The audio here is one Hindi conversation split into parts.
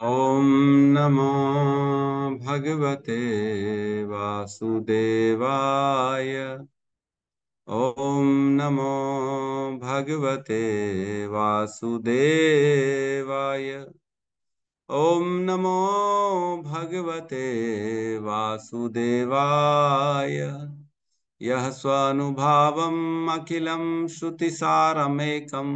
ॐ नमो भगवते वासुदेवाय। ॐ नमो भगवते वासुदेवाय। ॐ नमो भगवते वासुदेवाय। यः स्वानुभावम् अखिलं श्रुतिसारमेकम्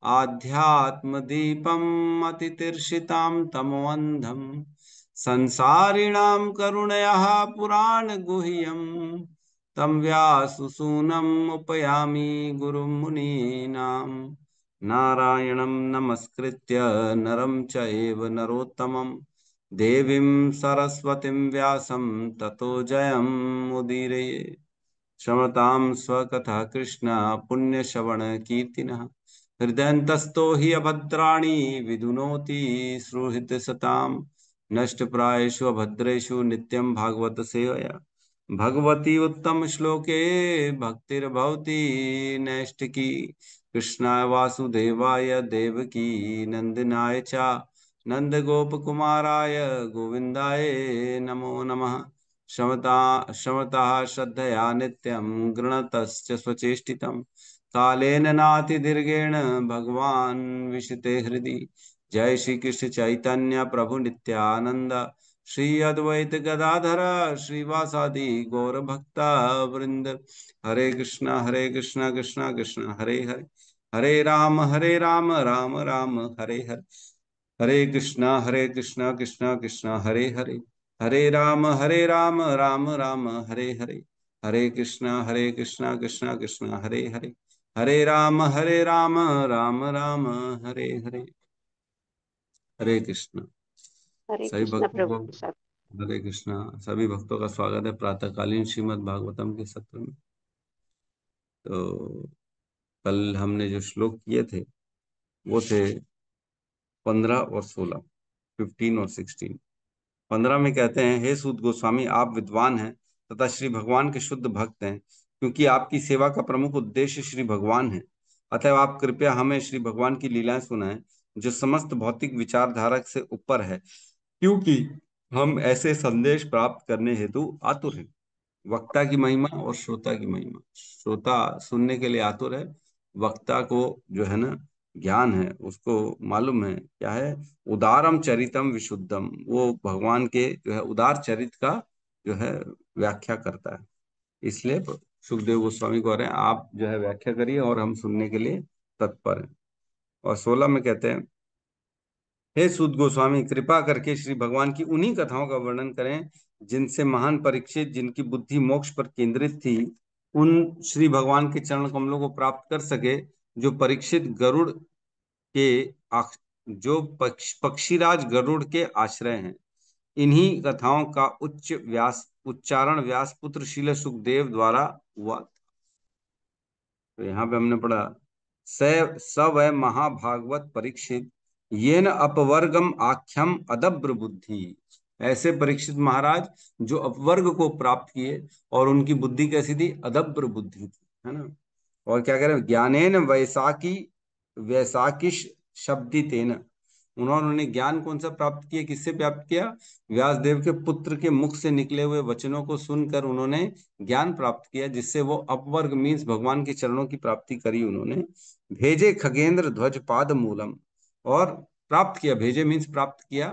आध्यात्मदीपम् अतितीर्षितां तमोऽन्धम् संसारिणां करुणयाः पुराणगुह्यम् तं व्याससूनम् उपयामि गुरुं मुनीनाम्। नारायणं नमस्कृत्य नरं चैव नरोत्तमं देवीं सरस्वतीं व्यासं ततो जयमुदीरये। क्षमतां स्वकथः कृष्ण पुण्यश्रवण कीर्तिनः हृदयन्तस्तो हि अभद्राणि विदुनोति सुहृदसतां नष्टप्रायेषु अभद्रेषु नित्यं भागवत सेवया भगवती उत्तम श्लोके भक्तिर्भवति नैष्टिकी। कृष्णाय वासुदेवाय देवकी नंदनाय च नंद गोप कुमाराय गोविंदाय नमो नमः। शमता श्रद्धया नित्यं गृणतश्च स्वचेष्टितं कालेन नातिदीर्घेण भगवान् विशते हृदि। जय श्री कृष्ण चैतन्य प्रभु नित्यानंद श्री अद्वैत गदाधर श्रीवासादि गौर भक्ता वृंद। हरे कृष्णा कृष्णा कृष्णा हरे हरे हरे राम राम राम हरे हरे। हरे कृष्णा कृष्णा कृष्णा हरे हरे हरे राम राम हरे हरे। हरे कृष्णा कृष्णा कृष्णा हरे हरे हरे राम राम हरे हरे। हरे कृष्ण। हरे सभी कृष्ण भक्तों प्रभु को प्रसाद। हरे कृष्णा। सभी भक्तों का स्वागत है प्रातःकालीन श्रीमद् भागवतम के सत्र में। तो कल हमने जो श्लोक किए थे वो थे 15 और 16, 15 और 16। 15 में कहते हैं, हे सूत गोस्वामी, आप विद्वान हैं तथा श्री भगवान के शुद्ध भक्त हैं, क्योंकि आपकी सेवा का प्रमुख उद्देश्य श्री भगवान है। अतः आप कृपया हमें श्री भगवान की लीलाएं सुनाएं, जो समस्त भौतिक विचारधारा से ऊपर है, क्योंकि हम ऐसे संदेश प्राप्त करने हेतु आतुर हैं। वक्ता की महिमा और श्रोता की महिमा। श्रोता सुनने के लिए आतुर है, वक्ता को जो है ना ज्ञान है, उसको मालूम है क्या है। उदारम चरितम विशुद्धम, वो भगवान के जो है उदार चरित का जो है व्याख्या करता है। इसलिए सुखदेव गोस्वामी को रहे हैं, आप जो है व्याख्या करिए और हम सुनने के लिए तत्पर हैं। और 16 में कहते हैं, हे सूत गोस्वामी, कृपा करके श्री भगवान की उन्हीं कथाओं का वर्णन करें जिनसे महान परीक्षित, जिनकी बुद्धि मोक्ष पर केंद्रित थी, उन श्री भगवान के चरण कमलों को प्राप्त कर सके, जो परीक्षित गरुड़ के पक्षीराज गरुड़ के आश्रय हैं। इन्हीं कथाओं का उच्चारण व्यास पुत्र शील सुखदेव द्वारा हुआ। तो यहाँ पे हमने पढ़ा, स स वै महाभागवत परीक्षित येन अपवर्गम आख्यम अदब्र बुद्धि। ऐसे परीक्षित महाराज जो अपवर्ग को प्राप्त किए और उनकी बुद्धि कैसी थी, अदब्र बुद्धि थी, है ना। और क्या कह रहे हैं, ज्ञानेन वैसाकी वैसाकिश शब्दितेन। उन्होंने ज्ञान कौन सा प्राप्त किया, किससे प्राप्त किया, व्यासदेव के पुत्र के मुख से निकले हुए वचनों को सुनकर उन्होंने ज्ञान प्राप्त किया, जिससे वो अपवर्ग मीन्स भगवान के चरणों की प्राप्ति करी उन्होंने। भेजे खगेंद्र ध्वज पाद मूलम, और प्राप्त किया, भेजे मीन्स प्राप्त किया,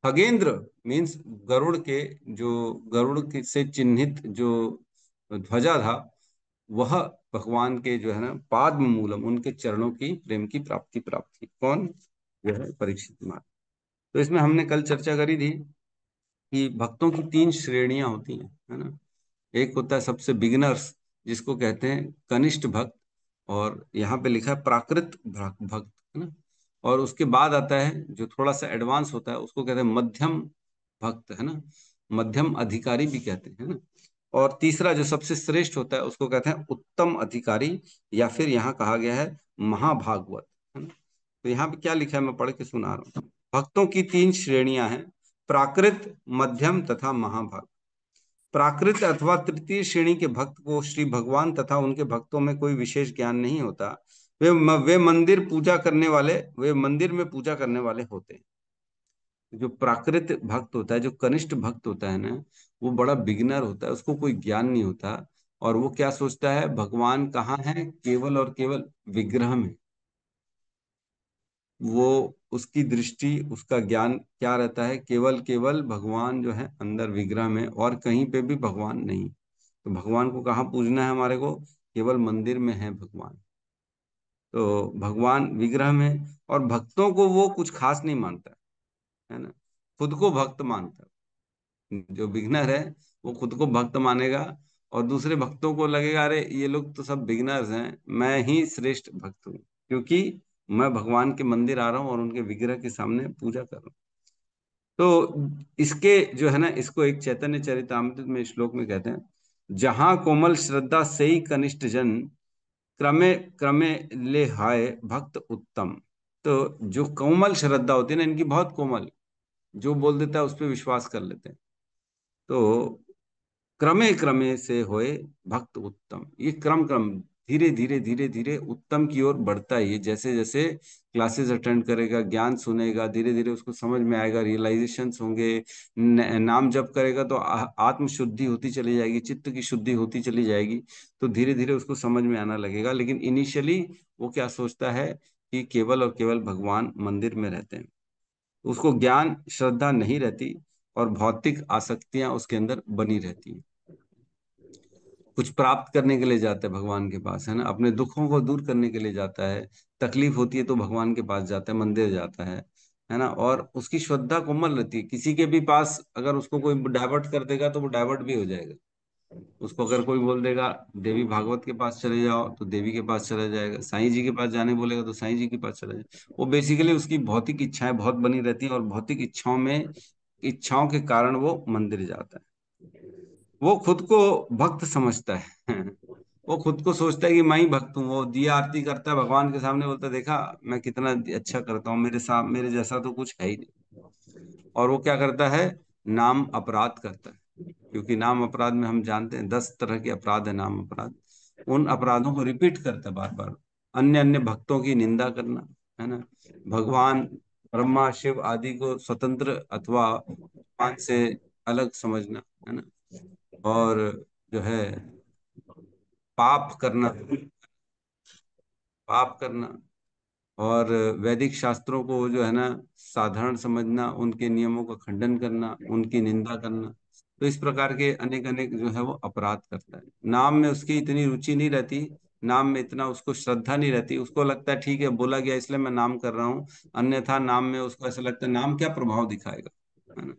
खगेंद्र मीन्स गरुड़ के, जो से चिन्हित जो ध्वजा था, वह भगवान के जो है ना पाद्म मूलम, उनके चरणों की प्रेम की प्राप्ति प्राप्त की। कौन, जो है परीक्षित महाराज। तो इसमें हमने कल चर्चा करी थी कि भक्तों की 3 श्रेणियां होती हैं, है ना। एक होता है सबसे बिगिनर्स, जिसको कहते हैं कनिष्ठ भक्त, और यहाँ पे लिखा है प्राकृत भक्त, है ना। और उसके बाद आता है जो थोड़ा सा एडवांस होता है, उसको कहते हैं मध्यम भक्त, है ना, मध्यम अधिकारी भी कहते हैं, है ना। और तीसरा जो सबसे श्रेष्ठ होता है उसको कहते हैं उत्तम अधिकारी, या फिर यहाँ कहा गया है महाभागवत, है ना। तो यहाँ पे क्या लिखा है, मैं पढ़ के सुना रहा हूँ। भक्तों की 3 श्रेणियां हैं, प्राकृत, मध्यम तथा महाभाग। प्राकृत अथवा तृतीय श्रेणी के भक्त को श्री भगवान तथा उनके भक्तों में कोई विशेष ज्ञान नहीं होता। वे मंदिर में पूजा करने वाले होते हैं। जो प्राकृत भक्त होता है, जो कनिष्ठ भक्त होता है ना, वो बड़ा बिगिनर होता है, उसको कोई ज्ञान नहीं होता। और वो क्या सोचता है, भगवान कहाँ है, केवल और केवल विग्रह में। वो उसकी दृष्टि, उसका ज्ञान क्या रहता है, केवल केवल भगवान जो है अंदर विग्रह में, और कहीं पे भी भगवान नहीं। तो भगवान को कहाँ पूजना है हमारे को, केवल मंदिर में है भगवान। तो भगवान विग्रह में, और भक्तों को वो कुछ खास नहीं मानता है ना, खुद को भक्त मानता है। जो बिगनर है वो खुद को भक्त मानेगा, और दूसरे भक्तों को लगेगा अरे ये लोग तो सब बिगनर्स हैं, मैं ही श्रेष्ठ भक्त हूँ, क्योंकि मैं भगवान के मंदिर आ रहा हूँ और उनके विग्रह के सामने पूजा कर रहा हूँ। तो इसके जो है ना, इसको एक चैतन्य चरितामृत में श्लोक में कहते हैं, जहां कोमल श्रद्धा से ही कनिष्ठ जन, क्रमे क्रमे ले हाय भक्त उत्तम। तो जो कोमल श्रद्धा होती है ना, इनकी बहुत कोमल, जो बोल देता है उस पर विश्वास कर लेते हैं। तो क्रमे क्रमे से होए भक्त उत्तम, ये क्रम क्रम, धीरे धीरे धीरे धीरे उत्तम की ओर बढ़ता है। ये जैसे जैसे क्लासेस अटेंड करेगा, ज्ञान सुनेगा, धीरे धीरे उसको समझ में आएगा, रियलाइजेशंस होंगे, नाम जप करेगा तो आत्म शुद्धि होती चली जाएगी, चित्त की शुद्धि होती चली जाएगी। तो धीरे धीरे उसको समझ में आना लगेगा। लेकिन इनिशियली वो क्या सोचता है कि केवल और केवल भगवान मंदिर में रहते हैं, उसको ज्ञान श्रद्धा नहीं रहती, और भौतिक आसक्तियां उसके अंदर बनी रहती हैं। कुछ प्राप्त करने के लिए जाता है भगवान के पास, है ना, अपने दुखों को दूर करने के लिए जाता है, तकलीफ होती है तो भगवान के पास जाता है, मंदिर जाता है ना। और उसकी श्रद्धा कोमल रहती है, किसी के भी पास अगर उसको कोई डाइवर्ट कर देगा तो वो डाइवर्ट भी हो जाएगा। उसको अगर कोई बोल देगा देवी भागवत के पास चले जाओ तो देवी के पास चला जाएगा, साईं जी के पास जाने बोलेगा तो साईं जी के पास चला जाएगा। वो बेसिकली उसकी भौतिक इच्छाएं बहुत बनी रहती हैं, और भौतिक इच्छाओं में, इच्छाओं के कारण वो मंदिर जाता है। वो खुद को भक्त समझता है वो खुद को सोचता है कि मैं ही भक्त हूँ। वो दिया आरती करता है भगवान के सामने, बोलता है देखा मैं कितना अच्छा करता हूँ, मेरे साथ मेरे जैसा तो कुछ है ही नहीं। और वो क्या करता है, नाम अपराध करता है। क्योंकि नाम अपराध में हम जानते हैं 10 तरह के अपराध है नाम अपराध। उन अपराधों को रिपीट करता है बार बार। अन्य अन्य भक्तों की निंदा करना, है ना, भगवान ब्रह्मा शिव आदि को स्वतंत्र अथवा भगवान से अलग समझना, है ना, और जो है पाप करना, पाप करना, और वैदिक शास्त्रों को जो है ना साधारण समझना, उनके नियमों का खंडन करना, उनकी निंदा करना। तो इस प्रकार के अनेक अनेक जो है वो अपराध करता है। नाम में उसकी इतनी रुचि नहीं रहती, नाम में इतना उसको श्रद्धा नहीं रहती। उसको लगता है ठीक है बोला गया इसलिए मैं नाम कर रहा हूँ, अन्यथा नाम में उसको ऐसा लगता है नाम क्या प्रभाव दिखाएगा, है ना,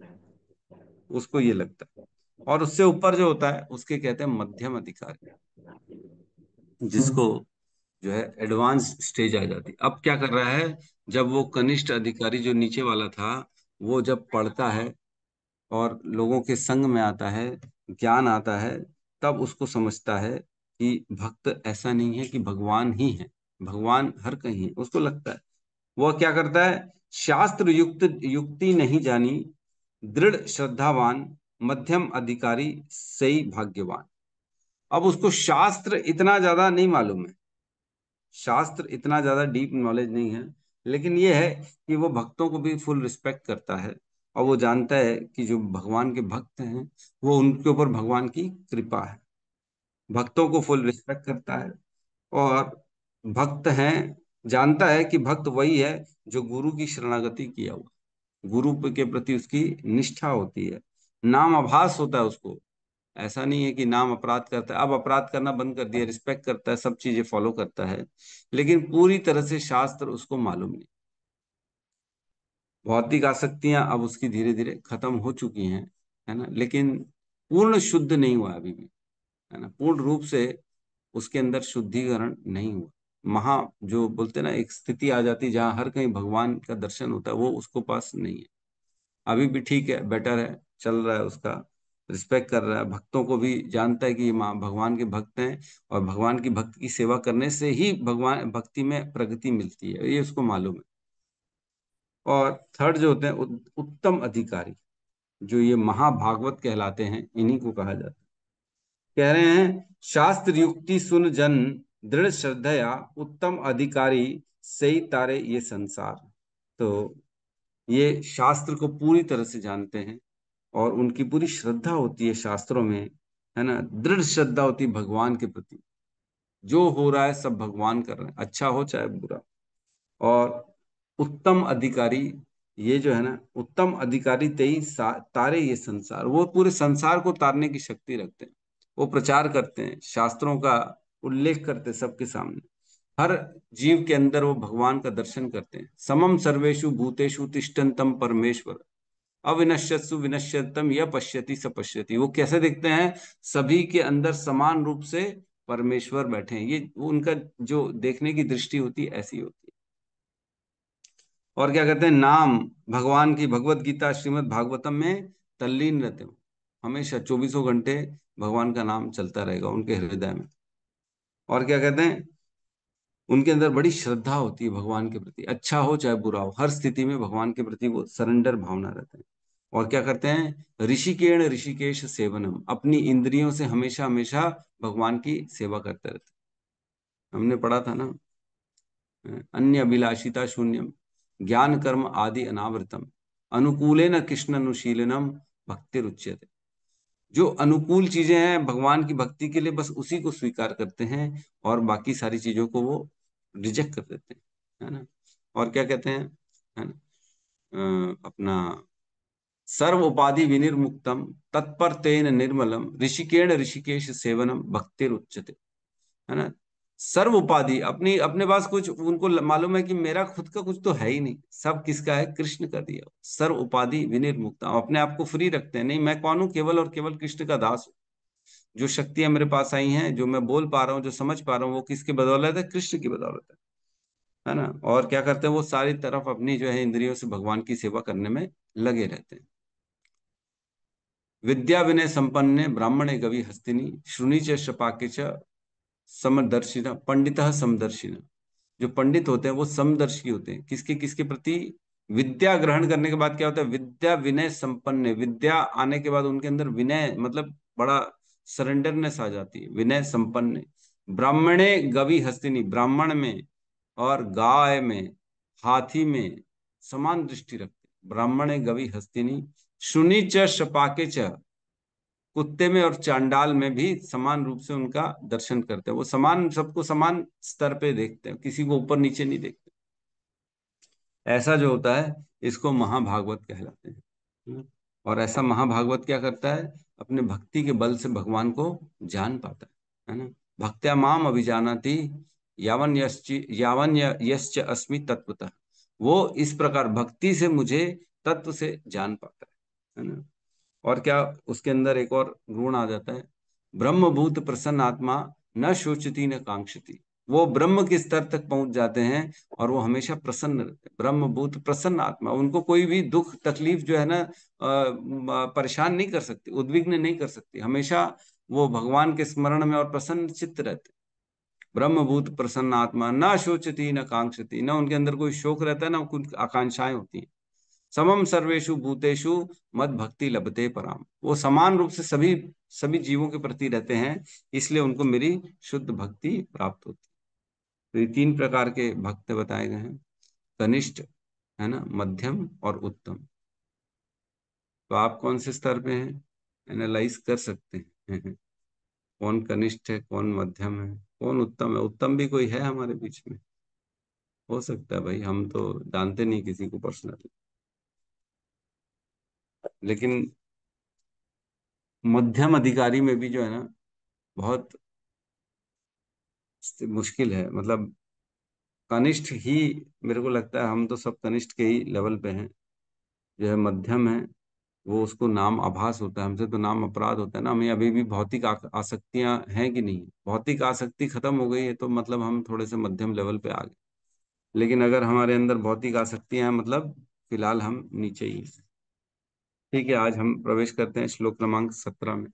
उसको ये लगता है। और उससे ऊपर जो होता है उसके कहते हैं मध्यम अधिकारी, जिसको जो है एडवांस स्टेज आ जाती है। अब क्या कर रहा है, जब वो कनिष्ठ अधिकारी जो नीचे वाला था, वो जब पढ़ता है और लोगों के संग में आता है, ज्ञान आता है, तब उसको समझता है कि भक्त ऐसा नहीं है कि भगवान ही है, भगवान हर कहीं है, उसको लगता है। वह क्या करता है, शास्त्र युक्त युक्ति नहीं जानी, दृढ़ श्रद्धावान, मध्यम अधिकारी सही भाग्यवान। अब उसको शास्त्र इतना ज्यादा नहीं मालूम है, शास्त्र इतना ज्यादा डीप नॉलेज नहीं है, लेकिन ये है कि वो भक्तों को भी फुल रिस्पेक्ट करता है। और वो जानता है कि जो भगवान के भक्त हैं, वो उनके ऊपर भगवान की कृपा है, भक्तों को फुल रिस्पेक्ट करता है। और भक्त हैं, जानता है कि भक्त वही है जो गुरु की शरणागति किया हुआ, गुरु के प्रति उसकी निष्ठा होती है, नाम आभास होता है उसको। ऐसा नहीं है कि नाम अपराध करता है, अब अपराध करना बंद कर दिया, रिस्पेक्ट करता है, सब चीजें फॉलो करता है, लेकिन पूरी तरह से शास्त्र उसको मालूम नहीं। भौतिक आसक्तियां अब उसकी धीरे धीरे खत्म हो चुकी हैं, है ना, लेकिन पूर्ण शुद्ध नहीं हुआ अभी भी, है ना, पूर्ण रूप से उसके अंदर शुद्धिकरण नहीं हुआ। महा जो बोलते हैं ना, एक स्थिति आ जाती है जहां हर कहीं भगवान का दर्शन होता है, वो उसको पास नहीं है। अभी भी ठीक है, बेटर है, चल रहा है उसका, रिस्पेक्ट कर रहा है, भक्तों को भी जानता है कि ये माँ भगवान के भक्त हैं, और भगवान की भक्त की सेवा करने से ही भगवान भक्ति में प्रगति मिलती है, ये उसको मालूम है। और थर्ड जो होते हैं उत्तम अधिकारी, जो ये महाभागवत कहलाते हैं, इन्हीं को कहा जाता है। कह रहे हैं, शास्त्र युक्ति सुन जन, दृढ़ श्रद्धया उत्तम अधिकारी, सही तारे ये संसार। तो ये शास्त्र को पूरी तरह से जानते हैं और उनकी पूरी श्रद्धा होती है शास्त्रों में, है ना, दृढ़ श्रद्धा होती है भगवान के प्रति। जो हो रहा है सब भगवान कर रहे हैं, अच्छा हो चाहे बुरा। और उत्तम अधिकारी, ये जो है ना, उत्तम अधिकारी तेई तारे ये संसार, वो पूरे संसार को तारने की शक्ति रखते हैं। वो प्रचार करते हैं, शास्त्रों का उल्लेख करते हैं सबके सामने। हर जीव के अंदर वो भगवान का दर्शन करते हैं। समम सर्वेषु भूतेषु तिष्ठन्तम परमेश्वर अविनश्यत्सु विनश्यतम यह पश्यति स पश्यति। वो कैसे देखते हैं? सभी के अंदर समान रूप से परमेश्वर बैठे हैं। ये वो उनका जो देखने की दृष्टि होती है ऐसी होती है। और क्या कहते हैं? नाम भगवान की, भगवत गीता श्रीमद् भागवतम में तल्लीन रहते हो, हमेशा 24 घंटे भगवान का नाम चलता रहेगा उनके हृदय में। और क्या कहते हैं? उनके अंदर बड़ी श्रद्धा होती है भगवान के प्रति, अच्छा हो चाहे बुरा हो, हर स्थिति में भगवान के प्रति वो सरेंडर भावना रहते हैं। और क्या करते हैं? ऋषिकेण ऋषिकेश सेवनम, अपनी इंद्रियों से हमेशा हमेशा भगवान की सेवा करते रहते हैं। हमने पढ़ा था ना, अन्य अभिलाषिता शून्यम ज्ञान कर्म आदि अनावृतम अनुकूलेन कृष्ण अनुशीलनम भक्ति रुच्यते। जो अनुकूल चीजें हैं भगवान की भक्ति के लिए, बस उसी को स्वीकार करते हैं, और बाकी सारी चीजों को वो रिजेक्ट कर देते हैं, है ना। और क्या कहते हैं, है ना, अपना सर्व उपाधि विनिर्मुक्तम तत्पर तेन निर्मलम ऋषिकेण ऋषिकेश सेवनम भक्ति उच्यते, है ना। सर्व उपाधि, अपनी अपने पास कुछ उनको मालूम है कि मेरा खुद का कुछ तो है ही नहीं, सब किसका है? कृष्ण का दिया। सर्व उपाधि विनिर्मुक्ता, अपने आप को फ्री रखते हैं, नहीं मैं कौन हूं? केवल और केवल कृष्ण का दास हूं। जो शक्तियां मेरे पास आई हैं, जो मैं बोल पा रहा हूँ, जो समझ पा रहा हूँ, वो किसकी बदौलत है? कृष्ण की बदौलत है ना। और क्या करते हैं? वो सारी तरफ अपनी जो है इंद्रियों से भगवान की सेवा करने में लगे रहते हैं। विद्या विनय संपन्ने ब्राह्मणे गवि हस्तिनी श्रुनि च शपाके च समदर्शिना पंडितः समदर्शिना। जो पंडित होते हैं वो समदर्शी होते हैं, किसके किसके प्रति? विद्या ग्रहण करने के बाद क्या होता है? विद्या विनय संपन्न, विद्या आने के बाद उनके अंदर विनय मतलब बड़ा सरेंडरनेस आ जाती है, विनय संपन्न। ब्राह्मणे गवि हस्तिनी, ब्राह्मण में और गाय में, हाथी में समान दृष्टि रखते। ब्राह्मणे गवि हस्तिनी शुनि च शपाके च, कुत्ते में और चांडाल में भी समान रूप से उनका दर्शन करते हैं। वो समान, सबको समान स्तर पे देखते हैं, किसी को ऊपर नीचे नहीं देखते। ऐसा जो होता है इसको महाभागवत कहलाते हैं। और ऐसा महाभागवत क्या करता है? अपने भक्ति के बल से भगवान को जान पाता है ना। भक्त्या माम अभिजानाति यावन यश्च अस्मि तत्वतः। वो इस प्रकार भक्ति से मुझे तत्व से जान पाता है ना। और क्या, उसके अंदर एक और गुण आ जाता है, ब्रह्मभूत प्रसन्न आत्मा न शोचती न कांक्षती। वो ब्रह्म के स्तर तक पहुंच जाते हैं और वो हमेशा प्रसन्न रहते हैं। ब्रह्मभूत प्रसन्न आत्मा, उनको कोई भी दुख तकलीफ जो है ना परेशान नहीं कर सकती, उद्विग्न नहीं कर सकती, हमेशा वो भगवान के स्मरण में और प्रसन्न चित्त रहते हैं। ब्रह्मभूत प्रसन्न आत्मा न शोचती न कांक्षती, न उनके अंदर कोई शोक रहता है ना कोई आकांक्षाएं होती हैं। समम सर्वेषु भूतेषु मद भक्ति लभते पराम, वो समान रूप से सभी सभी जीवों के प्रति रहते हैं, इसलिए उनको मेरी शुद्ध भक्ति प्राप्त होती है। तो ये 3 प्रकार के भक्त बताए गए हैं, कनिष्ठ, है ना, मध्यम और उत्तम। तो आप कौन से स्तर पे हैं? एनालाइज कर सकते हैं कौन कनिष्ठ है, कौन मध्यम है, कौन उत्तम है। उत्तम भी कोई है हमारे बीच में? हो सकता है भाई, हम तो जानते नहीं किसी को पर्सनली। लेकिन मध्यम अधिकारी में भी जो है ना बहुत मुश्किल है, मतलब कनिष्ठ ही, मेरे को लगता है हम तो सब कनिष्ठ के ही लेवल पे हैं। जो है मध्यम है, वो उसको नाम आभास होता है, हमसे तो नाम अपराध होता है ना। हमें अभी भी भौतिक आसक्तियां हैं कि नहीं? भौतिक आसक्ति खत्म हो गई है तो मतलब हम थोड़े से मध्यम लेवल पे आ गए। लेकिन अगर हमारे अंदर भौतिक आसक्तियां हैं, मतलब फिलहाल हम नीचे ही हैं। ठीक है, आज हम प्रवेश करते हैं श्लोक क्रमांक 17 में।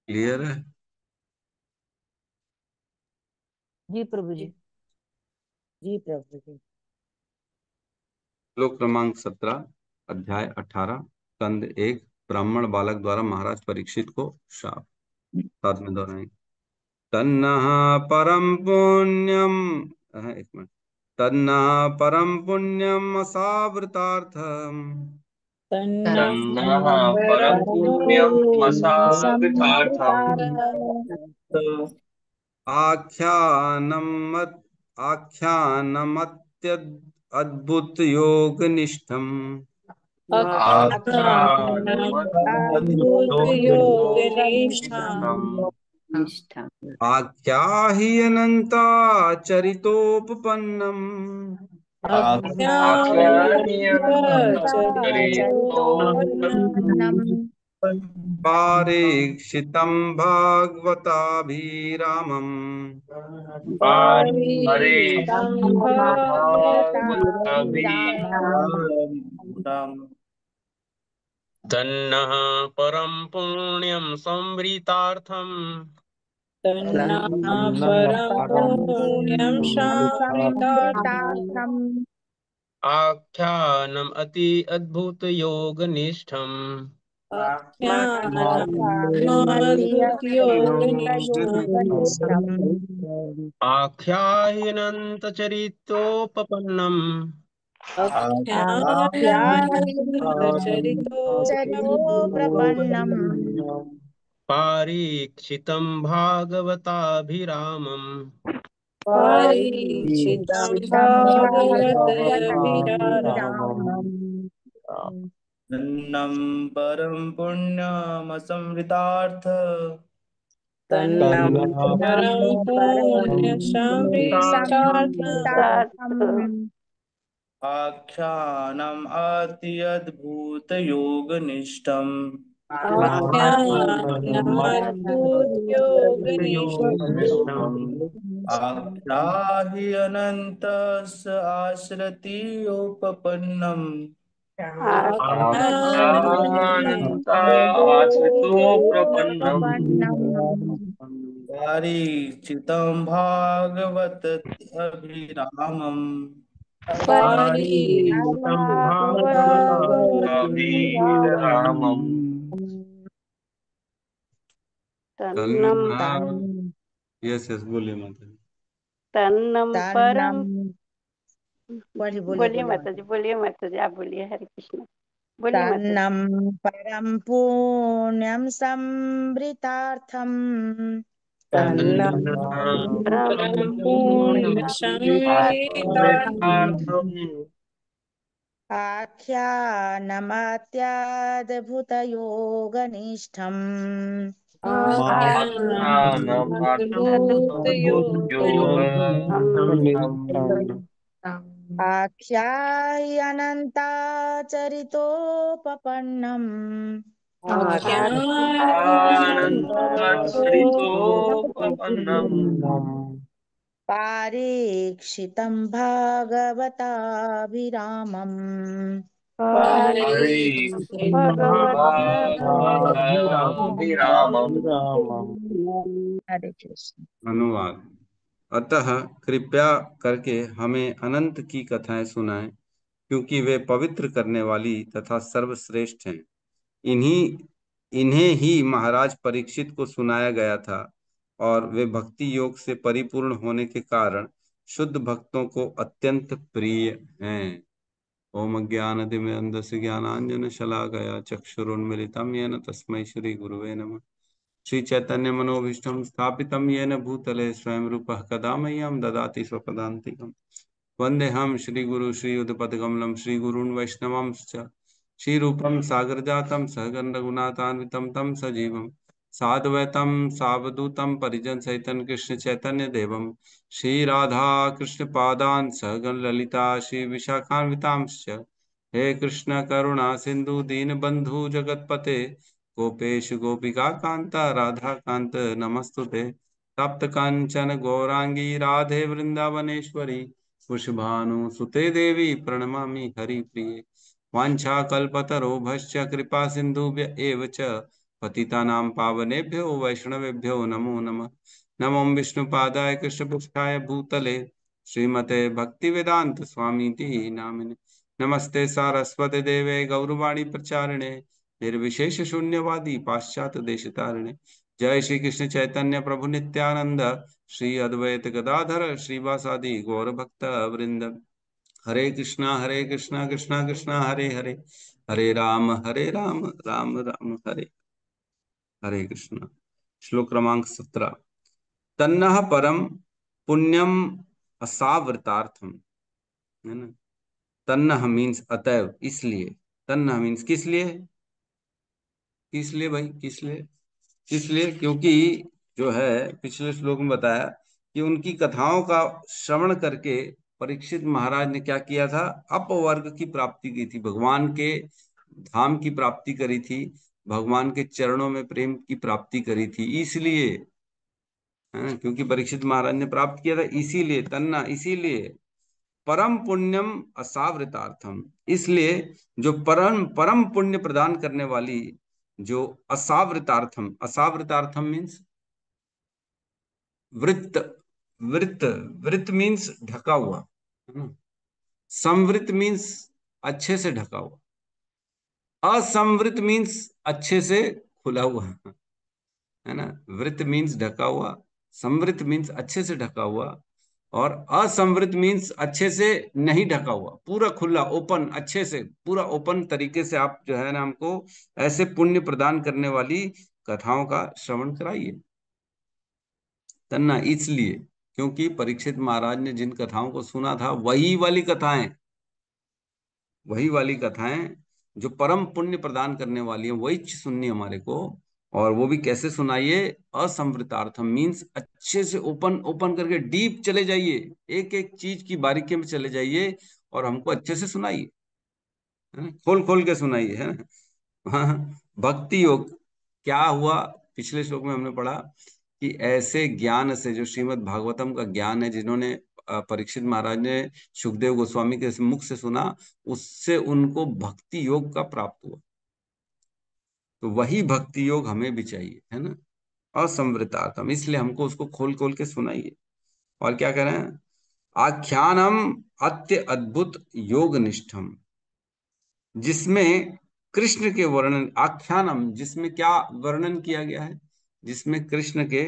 क्लियर है? जी प्रभु जी। जी प्रभु जी। श्लोक क्रमांक 17, अध्याय 18, स्कंद 1। ब्राह्मण बालक द्वारा महाराज परीक्षित को शाप। साथ में दोहराएंगे। तन्नः परम पुण्यम, एक मिनट। तन्नः परम पुण्यम असावृतार्थम, तन्नः तन्नः परं परं पुण्यं मसावृतार्थम् संविदारः आख्यानम आख्यानमत्यद् अद्भुत योग निष्ठम, अख्यानमद्भुतयोगनिष्ठाम् आख्याहि चरितोपपन्नम, आख्यायितचरितोपन्नम् पारीक्षितं भागवताभिरामम्, परीक्षितं भागवताभिरामम् तन्नः परं पुण्यं संवृतार्थम् तन्नः परं पुण्यं शामृतार्थम् आख्यानम् अति अद्भुत योगनिष्ठम् आख्यानमद्भुतयोगनिष्ठम् आख्याहिनन्त चरितोपपन्नम् आख्यायितचरितोपन्नम् पारीक्षितं भागवताभिरामम् परीक्षितं भागवताभिरामम् तन्नं परं पुण्यमसंवृतार्थ तन्नं परं पुण्यसंवृतार्थम् आख्यानम् अत्यद्भुतयोगनिष्ठम् आख्याहि अनन्तस्य आश्रतीयोपपन्नम् परीक्षितं भागवत अभिरामम् यस यस, बोलिए माता जी। तन्नम परम, बोलिए माता जी, बोलिए माता जी, आप बोलिए। हरे कृष्ण, बोलिए माता जी। तन्नं परं पुण्यं संवृतार्थम् आख्यानमत्याद्भुतयोगनिष्ठम् आख्यायिनन्ताचरितोपपन्नम् पारीक्षितं भागवताभिरामम् हरे कृष्ण। अनुवाद। अतः कृपया करके हमें अनंत की कथाएं सुनाएं, क्योंकि वे पवित्र करने वाली तथा सर्वश्रेष्ठ हैं। इन्हें ही महाराज परीक्षित को सुनाया गया था, और वे भक्ति योग से परिपूर्ण होने के कारण शुद्ध भक्तों को अत्यंत प्रिय हैं। ओम अज्ञानतिमिरन्धस्य ज्ञानांजन शलाकया चक्षुरुन्मिलितं येन तस्मै श्री गुरुवे नमः। श्री चैतन्य मनोभीष्टं स्थापितं येन भूतले स्वयं रूपः कदा मह्यं ददाति स्वपदान्तिकम्। वन्देऽहं श्रीगुरु श्रीयुतपदकमलं श्रीगुरून् वैष्णवांश्च श्रीरूपं सागरजातं सहगण रघुनाथान्वितं तं सजीवं साद्वैतं सावधूतं परिजनसहितं कृष्ण चैतन्य देवं श्रीराधा कृष्ण पादान् सहगण ललिता श्रीविशाखान्वितांश्च। हे कृष्ण करुणा सिंधु दीनबंधु जगतपते गोपेश गोपिका कांता राधा कांत नमस्तुते। तप्त कांचन गौरांगी राधे वृंदावनेश्वरी वृषभानुसुते देवी प्रणमामि हरिप्रिये। वाञ्छाकल्पतरोभश्च कृपा सिन्धुभ्य एव च पतितानां पावनेभ्यो वैष्णवेभ्यो नमो नमः। नमो विष्णुपादाय कृष्णपृष्ठाय भूतले श्रीमते भक्तिवेदांत स्वामीति नामिने नमस्ते सारस्वते देवे गौरवाणी प्रचारिणे निर्विशेष शून्यवादी पाश्चात्य देश तारिणे। जय श्री कृष्ण चैतन्य प्रभु नित्यानंद श्री अद्वैत गदाधर श्रीवासादि गौर भक्त वृंद। हरे कृष्णा कृष्णा कृष्णा हरे हरे, हरे राम राम राम हरे हरे कृष्ण। श्लोक क्रमांक 17। तन्नः परम पुण्यम असावृतार्थम, है ना। तन्नः मीन्स अतएव, इसलिए। तन्नः मीन्स किस लिए, किस लिए भाई, किस लिए, किस लिए, क्योंकि जो है पिछले श्लोक में बताया कि उनकी कथाओं का श्रवण करके परीक्षित महाराज ने क्या किया था, अपवर्ग की प्राप्ति की थी, भगवान के धाम की प्राप्ति करी थी, भगवान के चरणों में प्रेम की प्राप्ति करी थी, इसलिए, है ना, क्योंकि परीक्षित महाराज ने प्राप्त किया था इसीलिए। तन्ना इसीलिए, परम पुण्यम असावृतार्थम, इसलिए जो परम परम पुण्य प्रदान करने वाली, जो असावृतार्थम, असावृतार्थम मीन्स वृत्त, वृत्त, वृत्त मीन्स ढका हुआ, है ना। संवृत मीन्स अच्छे से ढका हुआ, असंवृत मीन्स अच्छे से खुला हुआ, है ना। वृत्त मीन्स ढका हुआ, संवृत मीन्स अच्छे से ढका हुआ, और असंवृत मीन्स अच्छे से नहीं ढका हुआ, पूरा खुला, ओपन, अच्छे से पूरा ओपन तरीके से आप जो है ना हमको ऐसे पुण्य प्रदान करने वाली कथाओं का श्रवण कराइए। तन्ना इसलिए, क्योंकि परीक्षित महाराज ने जिन कथाओं को सुना था वही वाली कथाएं, वही वाली कथाएं जो परम पुण्य प्रदान करने वाली है, वही सुननी हमारे को। और वो भी कैसे सुनाइए, असंवृतार्थम मीन्स अच्छे से ओपन ओपन करके डीप चले जाइए, एक एक चीज की बारीकी में चले जाइए और हमको अच्छे से सुनाइए, है ना, खोल खोल के सुनाइए, है ना। हाँ, भक्ति योग क्या हुआ, पिछले श्लोक में हमने पढ़ा कि ऐसे ज्ञान से, जो श्रीमद् भागवतम का ज्ञान है, जिन्होंने परीक्षित महाराज ने सुखदेव गोस्वामी के मुख से सुना, उससे उनको भक्ति योग का प्राप्त हुआ। तो वही भक्ति योग हमें भी चाहिए, है ना, असंवृतार्थम, इसलिए हमको उसको खोल खोल के सुनाइए। और क्या कह रहे हैं, आख्यानम अत्य अद्भुत योग निष्ठम, जिसमें कृष्ण के वर्णन, आख्यानम जिसमें क्या वर्णन किया गया है, जिसमें कृष्ण के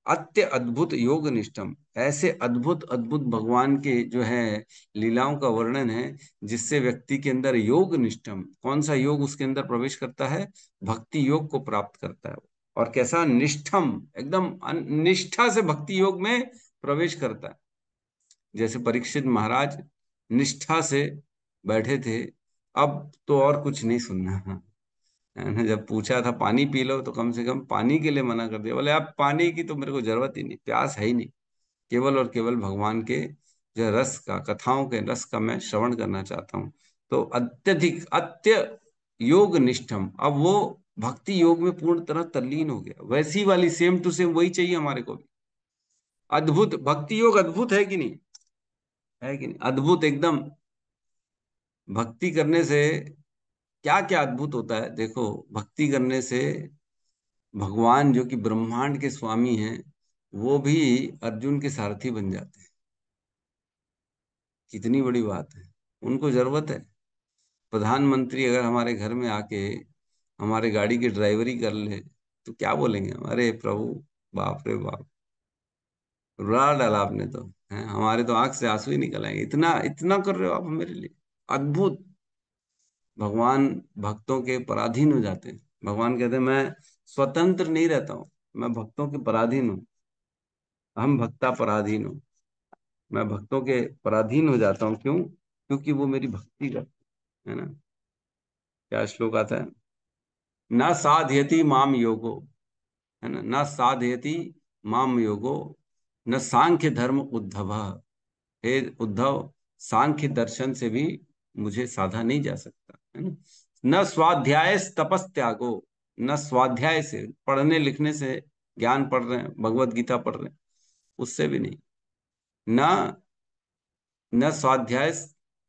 अत्य अद्भुत योग निष्ठम, ऐसे अद्भुत अद्भुत भगवान के जो है लीलाओं का वर्णन है, जिससे व्यक्ति के अंदर योग निष्ठम, कौन सा योग उसके अंदर प्रवेश करता है, भक्ति योग को प्राप्त करता है। और कैसा निष्ठम, एकदम निष्ठा से भक्ति योग में प्रवेश करता है। जैसे परीक्षित महाराज निष्ठा से बैठे थे, अब तो और कुछ नहीं सुनना, है ना। जब पूछा था पानी पी लो, तो कम से कम पानी के लिए मना कर दिया, बोले अब पानी की तो मेरे को जरूरत ही नहीं, प्यास है ही नहीं, केवल और केवल भगवान के जो रस का, कथाओं के रस का मैं श्रवण करना चाहता हूँ। तो अत्यधिक अत्य योग निष्ठम, अब वो भक्ति योग में पूर्ण तरह तल्लीन हो गया, वैसी वाली सेम टू सेम वही चाहिए हमारे को भी। अद्भुत भक्ति योग, अद्भुत है कि नहीं, है कि नहीं, अद्भुत एकदम। भक्ति करने से क्या क्या अद्भुत होता है, देखो, भक्ति करने से भगवान जो कि ब्रह्मांड के स्वामी हैं, वो भी अर्जुन के सारथी बन जाते हैं। कितनी बड़ी बात है, उनको जरूरत है। प्रधानमंत्री अगर हमारे घर में आके हमारे गाड़ी की ड्राइवरी कर ले, तो क्या बोलेंगे, अरे प्रभु, बाप रे बाप, रुला डाला आपने तो, है, हमारे तो आंख से आंसू ही निकल आएंगे, इतना इतना कर रहे हो आप मेरे लिए, अद्भुत। भगवान भक्तों के पराधीन हो जाते हैं। भगवान कहते हैं मैं स्वतंत्र नहीं रहता हूँ, मैं भक्तों के पराधीन हूँ, हम भक्ता पराधीन हूँ, मैं भक्तों के पराधीन हो जाता हूँ। क्यों, क्योंकि वो मेरी भक्ति करते हैं, है ना। क्या श्लोक आता है, न साधयति माम योगो, है ना, न साधयति माम योगो न सांख्य धर्म उद्धव, हे उद्धव, सांख्य दर्शन से भी मुझे साधा नहीं जा सकता, है ना। न स्वाध्याय तपस त्यागो, न स्वाध्याय से, पढ़ने लिखने से, ज्ञान पढ़ रहे हैं, भगवत गीता पढ़ रहे हैं, उससे भी नहीं। न न स्वाध्याय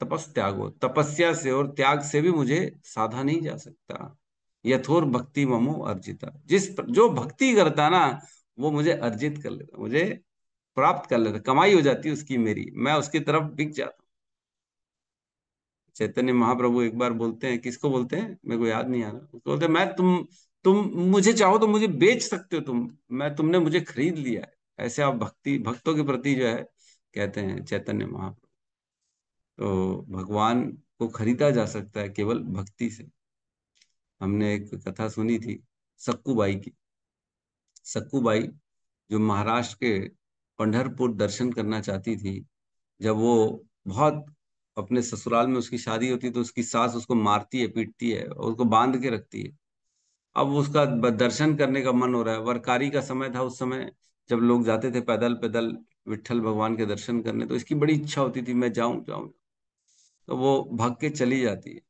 तपस त्यागो, तपस्या से और त्याग से भी मुझे साधा नहीं जा सकता। यथोर भक्ति ममो अर्जिता, जो भक्ति करता ना, वो मुझे अर्जित कर लेता, मुझे प्राप्त कर लेता, कमाई हो जाती है उसकी मेरी, मैं उसकी तरफ बिक जाता चैतन्य महाप्रभु एक बार बोलते हैं, किसको बोलते हैं मेरे को याद नहीं आ रहा, उसको बोलते हैं, मैं तुम मुझे चाहो तो मुझे बेच सकते हो, तुमने मुझे खरीद लिया है। ऐसे आप भक्तों के प्रति जो है कहते हैं चैतन्य महाप्रभु। तो भगवान को खरीदा जा सकता है केवल भक्ति से। हमने एक कथा सुनी थी सक्कूबाई की। सक्कूबाई जो महाराष्ट्र के पंढरपुर दर्शन करना चाहती थी, जब वो बहुत अपने ससुराल में उसकी शादी होती है तो उसकी सास उसको मारती है, पीटती है और उसको बांध के रखती है। अब उसका दर्शन करने का मन हो रहा है, वरकारी का समय था उस समय, जब लोग जाते थे पैदल पैदल विट्ठल भगवान के दर्शन करने, तो इसकी बड़ी इच्छा होती थी मैं जाऊं जाऊं। तो वो भाग के चली जाती है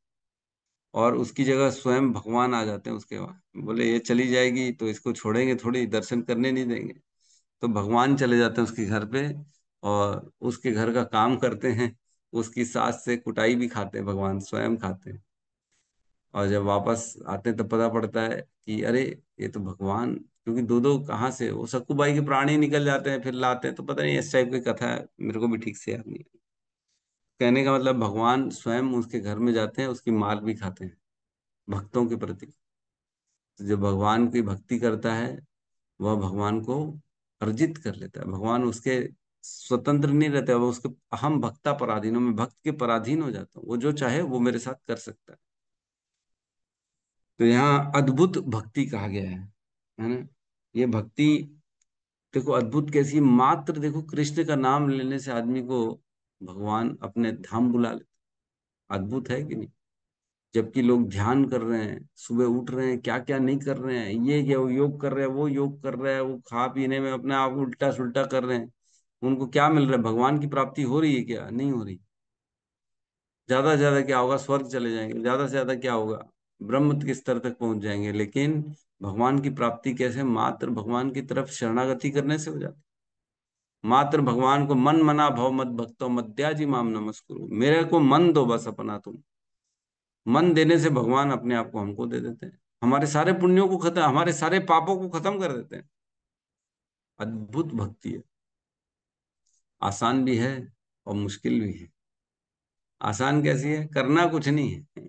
और उसकी जगह स्वयं भगवान आ जाते हैं उसके वहां। बोले ये चली जाएगी तो इसको छोड़ेंगे थोड़ी, दर्शन करने नहीं देंगे। तो भगवान चले जाते हैं उसके घर पे और उसके घर का काम करते हैं। उसकी सास से कुटाई भी खाते हैं, भगवान स्वयं खाते हैं। और जब वापस आते हैं तब पता पड़ता है कि अरे ये तो भगवान, क्योंकि दो दो कहाँ से वो सक्कूबाई के प्राणी निकल जाते हैं फिर लाते हैं, तो पता नहीं इस टाइप की कथा है, मेरे को भी ठीक से याद नहीं है। कहने का मतलब भगवान स्वयं उसके घर में जाते हैं, उसकी मार भी खाते हैं भक्तों के प्रति। तो जो भगवान की भक्ति करता है वह भगवान को अर्जित कर लेता है। भगवान उसके स्वतंत्र नहीं रहते, वो उसके अहम भक्ता पराधीनों में भक्त के पराधीन हो जाता हूँ, वो जो चाहे वो मेरे साथ कर सकता है। तो यहाँ अद्भुत भक्ति कहा गया है ना। ये भक्ति देखो अद्भुत कैसी है। मात्र देखो कृष्ण का नाम लेने से आदमी को भगवान अपने धाम बुला लेते। अद्भुत है कि नहीं। जबकि लोग ध्यान कर रहे हैं, सुबह उठ रहे हैं, क्या क्या नहीं कर रहे हैं, ये क्या वो योग कर रहे हैं, वो योग कर रहे हैं, वो खा पीने में अपने आप उल्टा सुल्टा कर रहे हैं, उनको क्या मिल रहा है? भगवान की प्राप्ति हो रही है क्या? नहीं हो रही। ज्यादा से ज्यादा क्या होगा? स्वर्ग चले जाएंगे। ज्यादा से ज्यादा क्या होगा? ब्रह्म के स्तर तक पहुंच जाएंगे। लेकिन भगवान की प्राप्ति कैसे? मात्र भगवान की तरफ शरणागति करने से हो जाती। मात्र भगवान को मन मना भव मत भक्तो मद्याजी माम नमस्कुरु, मेरे को मन दो बस अपना तुम। मन देने से भगवान अपने आप को हमको दे देते हैं, हमारे सारे पुण्यों को खत्म, हमारे सारे पापों को खत्म कर देते हैं। अद्भुत भक्ति है। आसान भी है और मुश्किल भी है। आसान कैसी है? करना कुछ नहीं है,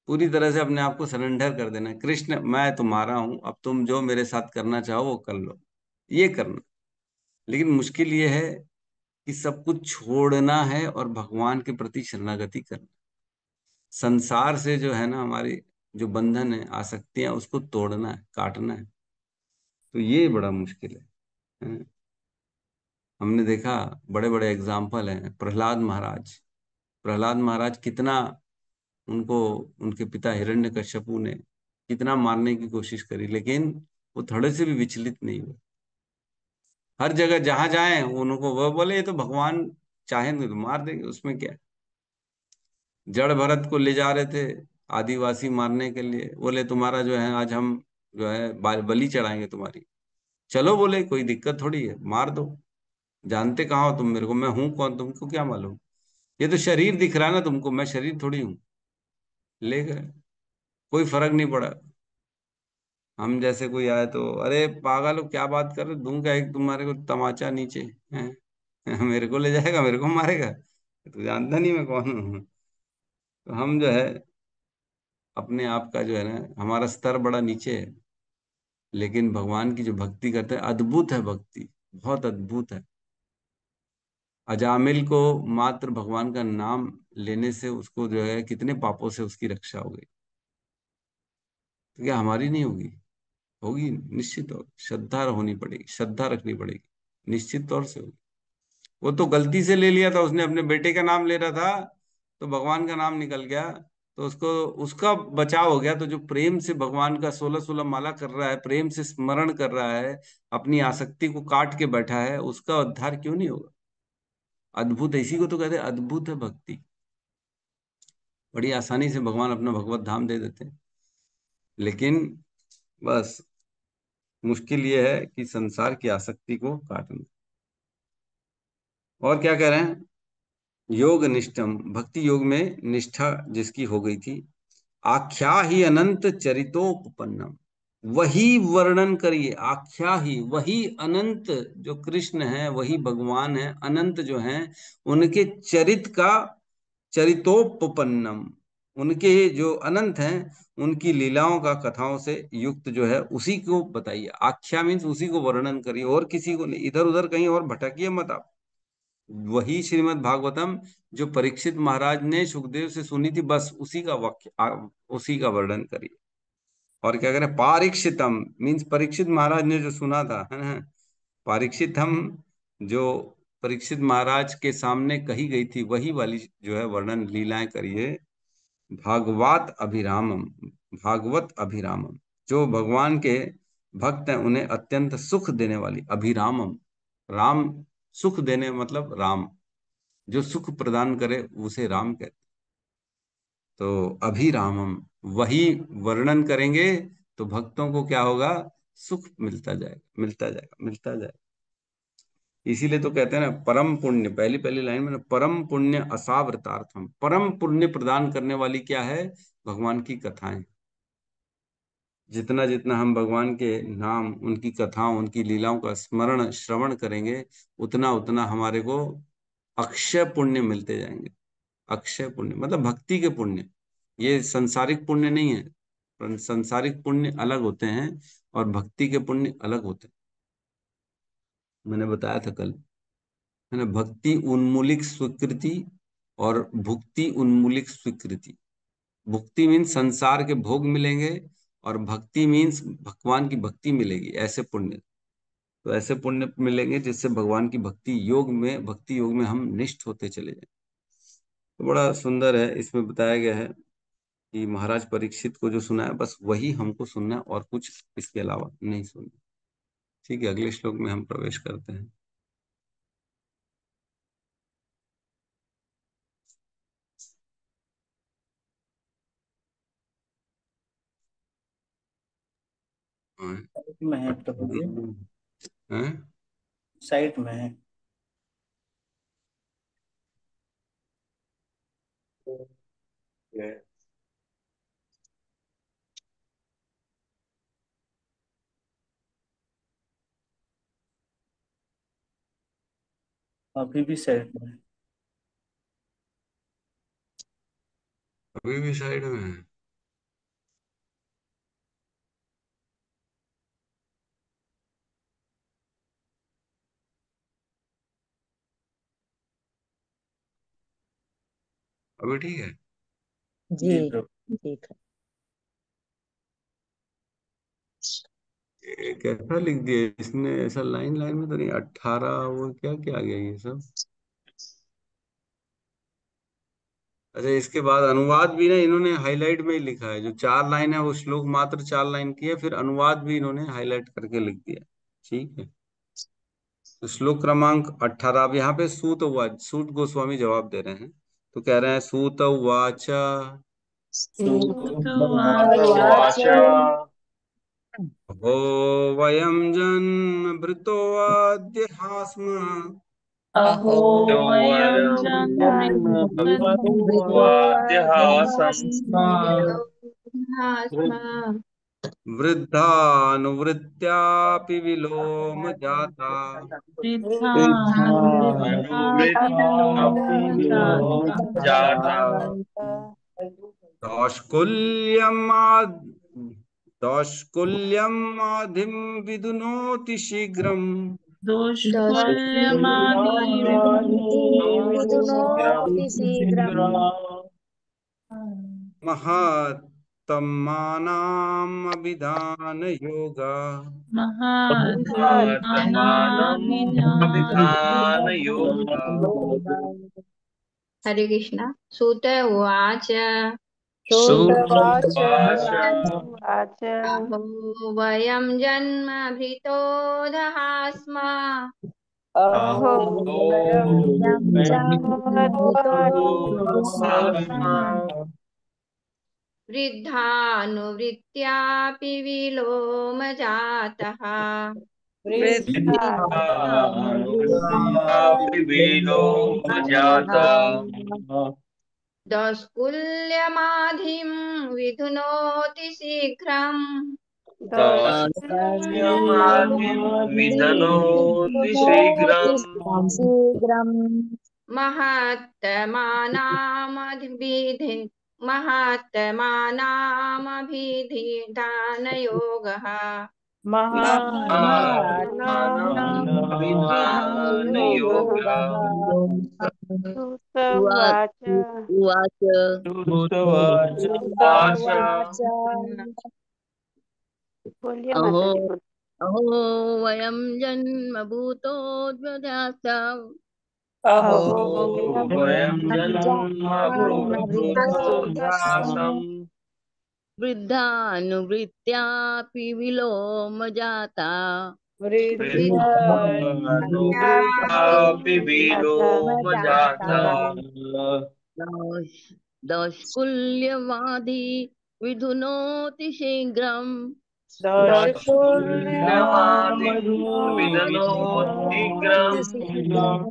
पूरी तरह से अपने आप को सरेंडर कर देना, कृष्ण मैं तुम्हारा हूं, अब तुम जो मेरे साथ करना चाहो वो कर लो, ये करना। लेकिन मुश्किल ये है कि सब कुछ छोड़ना है और भगवान के प्रति शरणागति करना। संसार से जो है ना हमारी जो बंधन है, आसक्तियां, उसको तोड़ना है, काटना है। तो ये बड़ा मुश्किल है। हमने देखा बड़े बड़े एग्जाम्पल हैं। प्रहलाद महाराज, प्रहलाद महाराज कितना, उनको उनके पिता हिरण्यकश्यपु ने कितना मारने की कोशिश करी, लेकिन वो थोड़े से भी विचलित नहीं हुए। हर जगह जहां जाए उनको वह बोले ये तो भगवान चाहेंगे तो मार देंगे, उसमें क्या है। जड़ भरत को ले जा रहे थे आदिवासी मारने के लिए, बोले तुम्हारा जो है आज हम जो है बलि चढ़ाएंगे तुम्हारी। चलो बोले कोई दिक्कत थोड़ी है, मार दो। जानते कहाँ हो तुम मेरे को? मैं हूं कौन तुमको क्या मालूम? ये तो शरीर दिख रहा है ना तुमको, मैं शरीर थोड़ी हूँ। ले गए, कोई फर्क नहीं पड़ा। हम जैसे कोई आए तो अरे पागल हो क्या बात कर रहे, दूंगा एक तुम्हारे को तमाचा नीचे हैं। मेरे को ले जाएगा, मेरे को मारेगा, तो जानता नहीं मैं कौन हूँ। तो हम जो है अपने आप का जो है ना, हमारा स्तर बड़ा नीचे है। लेकिन भगवान की जो भक्ति करते हैं, अद्भुत है भक्ति, बहुत अद्भुत है। अजामिल को मात्र भगवान का नाम लेने से उसको जो है कितने पापों से उसकी रक्षा हो गई। तो क्या हमारी नहीं होगी? होगी, निश्चित होगी। श्रद्धा होनी पड़ेगी, श्रद्धा रखनी पड़ेगी, निश्चित तौर से होगी। वो तो गलती से ले लिया था, उसने अपने बेटे का नाम ले रहा था तो भगवान का नाम निकल गया, तो उसको उसका बचाव हो गया। तो जो प्रेम से भगवान का 16-16 माला कर रहा है, प्रेम से स्मरण कर रहा है, अपनी आसक्ति को काट के बैठा है, उसका उद्धार क्यों नहीं होगा? अद्भुत है, इसी को तो कहते हैं अद्भुत है भक्ति। बड़ी आसानी से भगवान अपना भगवत धाम दे देते हैं। लेकिन बस मुश्किल ये है कि संसार की आसक्ति को काटना। और क्या कह रहे हैं? योग निष्ठम, भक्ति योग में निष्ठा जिसकी हो गई थी, आख्या ही अनंत चरितोपन्नम, वही वर्णन करिए। आख्या ही, वही अनंत जो कृष्ण है, वही भगवान है, अनंत जो हैं उनके चरित का चरितोपपन्नम, उनके जो अनंत हैं उनकी लीलाओं का कथाओं से युक्त जो है उसी को बताइए। आख्या मीन्स उसी को वर्णन करिए, और किसी को नहीं, इधर उधर कहीं और भटकिए मत आप। वही श्रीमद् भागवतम जो परीक्षित महाराज ने सुखदेव से सुनी थी, बस उसी का वाक्य उसी का वर्णन करिए। और क्या करें, पारीक्षितम मीन्स परीक्षित महाराज ने जो सुना था, है ना, परीक्षित हम जो परीक्षित महाराज के सामने कही गई थी वही वाली जो है वर्णन लीलाएं करिए। भागवत अभिरामम, भागवत अभिरामम, जो भगवान के भक्त हैं उन्हें अत्यंत सुख देने वाली, अभिरामम, राम सुख देने मतलब राम, जो सुख प्रदान करे उसे राम कहते। तो अभिरामम वही वर्णन करेंगे तो भक्तों को क्या होगा, सुख मिलता जाएगा, मिलता जाएगा, मिलता जाएगा। इसीलिए तो कहते हैं ना, परम पुण्य, पहली पहली लाइन में ना, परम पुण्य असावृतार्थम, परम पुण्य प्रदान करने वाली क्या है, भगवान की कथाएं। जितना जितना हम भगवान के नाम, उनकी कथाओं, उनकी लीलाओं का स्मरण श्रवण करेंगे, उतना उतना हमारे को अक्षय पुण्य मिलते जाएंगे। अक्षय पुण्य मतलब भक्ति के पुण्य, ये संसारिक पुण्य नहीं है। संसारिक पुण्य अलग होते हैं और भक्ति के पुण्य अलग होते हैं। मैंने बताया था कल, है ना, भक्ति उन्मूलिक स्वीकृति और भुक्ति उन्मूलिक स्वीकृति। भुक्ति मीन्स संसार के भोग मिलेंगे, और भक्ति मीन्स भगवान की भक्ति मिलेगी, ऐसे पुण्य। तो ऐसे पुण्य मिलेंगे जिससे भगवान की भक्ति योग में हम निष्ठ होते चले जाएं। तो बड़ा सुंदर है, इसमें बताया गया है कि महाराज परीक्षित को जो सुना है बस वही हमको सुनना है, और कुछ इसके अलावा नहीं सुनना। ठीक है, अगले श्लोक में हम प्रवेश करते हैं। हाँ, में है प्रभु जी, हैं? साइड में है। अभी भी साइड में है। अभी भी साइड में है। अभी ठीक है। जी जी प्रभु। ठीक है। ये कैसा लिख दिया इसने, ऐसा लाइन लाइन में तो नहीं, 18 वो क्या क्या आ गया ये सब। अच्छा, इसके बाद अनुवाद भी ना इन्होंने हाईलाइट में ही लिखा है, जो 4 लाइन है वो श्लोक मात्र 4 लाइन की है, फिर अनुवाद भी इन्होंने हाईलाइट करके लिख दिया। ठीक है, तो श्लोक क्रमांक 18। अब यहाँ पे सूत उवाच, सूत गोस्वामी जवाब दे रहे हैं, तो कह रहे हैं सूत उवाच, श्रुतुवाच हो वयम जन्म भृतो अद्य स्म, अहो तो वयं वयम् जन्मभृतो भृत्वाद्यहासम् वृद्धानुवृत्त्यापि विलोम जाता, वृद्धानुवृत्त्यापि विलोम जाता। दौष्कुल्यमाद् दौष्कुल्यमाधिं विदुनोति शीघ्रम्, दुष्कुल्यमादिविदुनोति शीघ्रम् महत्तमानामभिधान योगा, आत्मानम् अभिधान योगा। हरे कृष्णा। सूत उवाच श्रुतवाच उवाच अहो वयं जन्मभृतो दहास्म अहो वयं भूतोऽस्म वृद्धानुवृत्त्यापि विलोम जातः वृद्धानुवृत्त्यापि विलोम जाता। दौष्कुल्यमाधिं विधुनोति शीघ्रम् दास्यमाधिं विधनोति शीघ्रम् शीघ्रम् महात्मानामभिधि महात्मानामभिधिधानयोगः महात्मानामभिधानयोगः सूत उवाच उवाच भूतवाच वाच बोलिए अहो माता जी बोल अहो वयं जन्मभूतो द्व्यजास्ताम् अहो अहो वयं जन्मभूतो जन्मभूतोऽध्यासम् वृद्धानुवृत्त्यापि विलोमजाता वृद्धानुवृत्तापि विलोमजाता दौष्- दौष्कुल्यवादी विधुनोति शीघ्रम् दशकुल्यमादि विदनोत् शीघ्रम्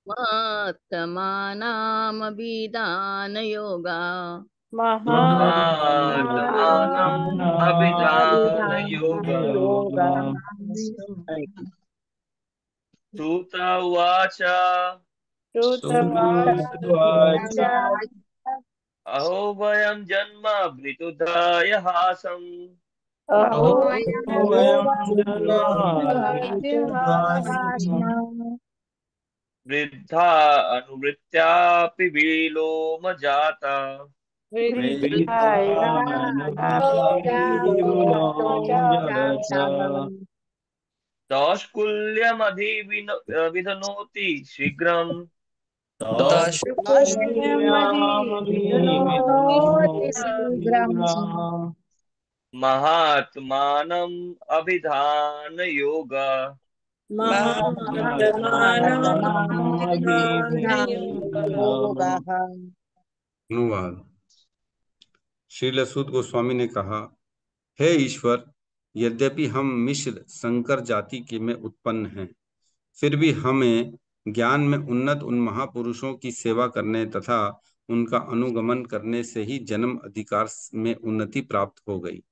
महात्मानामभिधानयोगा महात्मानम् अभिधानयोग सूत उवाच भूतवाच अहो वयं जन्म भृतुधाय हासम् अहो वयं वृद्धा अनुवृत्त्यापि विलोमजाता दौष्कुल्यमधिविदनोति शीघ्रम् महात्मानम् अभिधानयोग अनुवाद। श्रील सूत गोस्वामी ने कहा, हे ईश्वर, यद्यपि हम मिश्र संकर जाति के में उत्पन्न हैं, फिर भी हमें ज्ञान में उन्नत उन महापुरुषों की सेवा करने तथा उनका अनुगमन करने से ही जन्म अधिकार में उन्नति प्राप्त हो गई।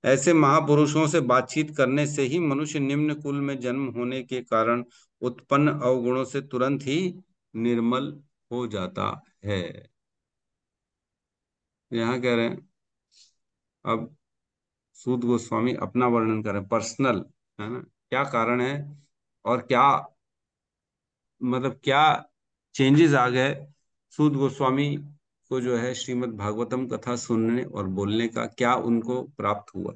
ऐसे महापुरुषों से बातचीत करने से ही मनुष्य निम्न कुल में जन्म होने के कारण उत्पन्न अवगुणों से तुरंत ही निर्मल हो जाता है। यहाँ कह रहे हैं, अब सूत गोस्वामी अपना वर्णन करें, पर्सनल, है ना, क्या कारण है और क्या मतलब क्या चेंजेस आ गए सूत गोस्वामी को जो है श्रीमद् भागवतम कथा सुनने और बोलने का क्या उनको प्राप्त हुआ,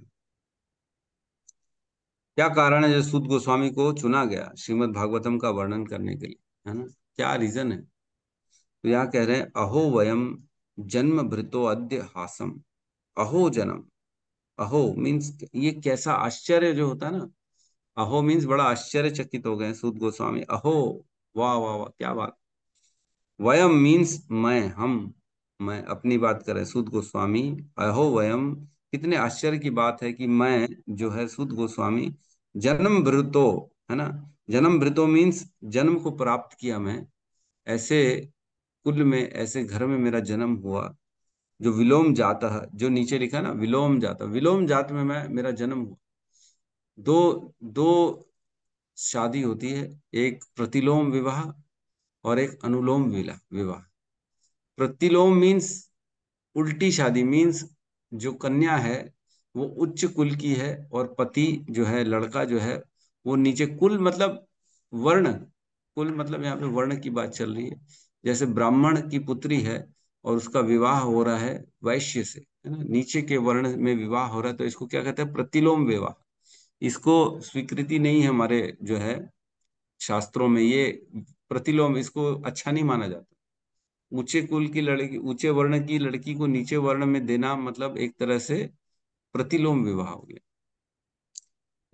क्या कारण है जो सूत गोस्वामी को चुना गया श्रीमद् भागवतम का वर्णन करने के लिए, है ना, क्या रीजन है। तो यहाँ कह रहे हैं, अहो वयम जन्म भृतो अद्य हासम। अहो जन्म, अहो मीन्स ये कैसा आश्चर्य जो होता है ना, अहो मीन्स बड़ा आश्चर्यचकित हो गए सूत गोस्वामी। अहो, वाह वाह वाह, क्या बात। वयम मीन्स मैं, हम, मैं अपनी बात करें सूत गोस्वामी। अहो वयम, कितने आश्चर्य की बात है कि मैं जो है सूत गोस्वामी जन्म भृतो, है ना, जन्म भृतो मीन्स जन्म को प्राप्त किया मैं, ऐसे कुल में, ऐसे घर में मेरा जन्म हुआ जो विलोम जाता है, जो नीचे लिखा ना विलोम जाता, विलोम जात में मैं, मेरा जन्म हुआ। दो दो शादी होती है, एक प्रतिलोम विवाह और एक अनुलोम विवाह। प्रतिलोम मीन्स उल्टी शादी, मीन्स जो कन्या है वो उच्च कुल की है और पति जो है, लड़का जो है वो नीचे, कुल मतलब वर्ण, कुल मतलब यहाँ पे वर्ण की बात चल रही है। जैसे ब्राह्मण की पुत्री है और उसका विवाह हो रहा है वैश्य से, है ना, नीचे के वर्ण में विवाह हो रहा है, तो इसको क्या कहते हैं, प्रतिलोम विवाह। इसको स्वीकृति नहीं है हमारे जो है शास्त्रों में, ये प्रतिलोम, इसको अच्छा नहीं माना जाता। ऊंचे कुल की लड़की, ऊंचे वर्ण की लड़की को नीचे वर्ण में देना मतलब एक तरह से प्रतिलोम विवाह हो गया।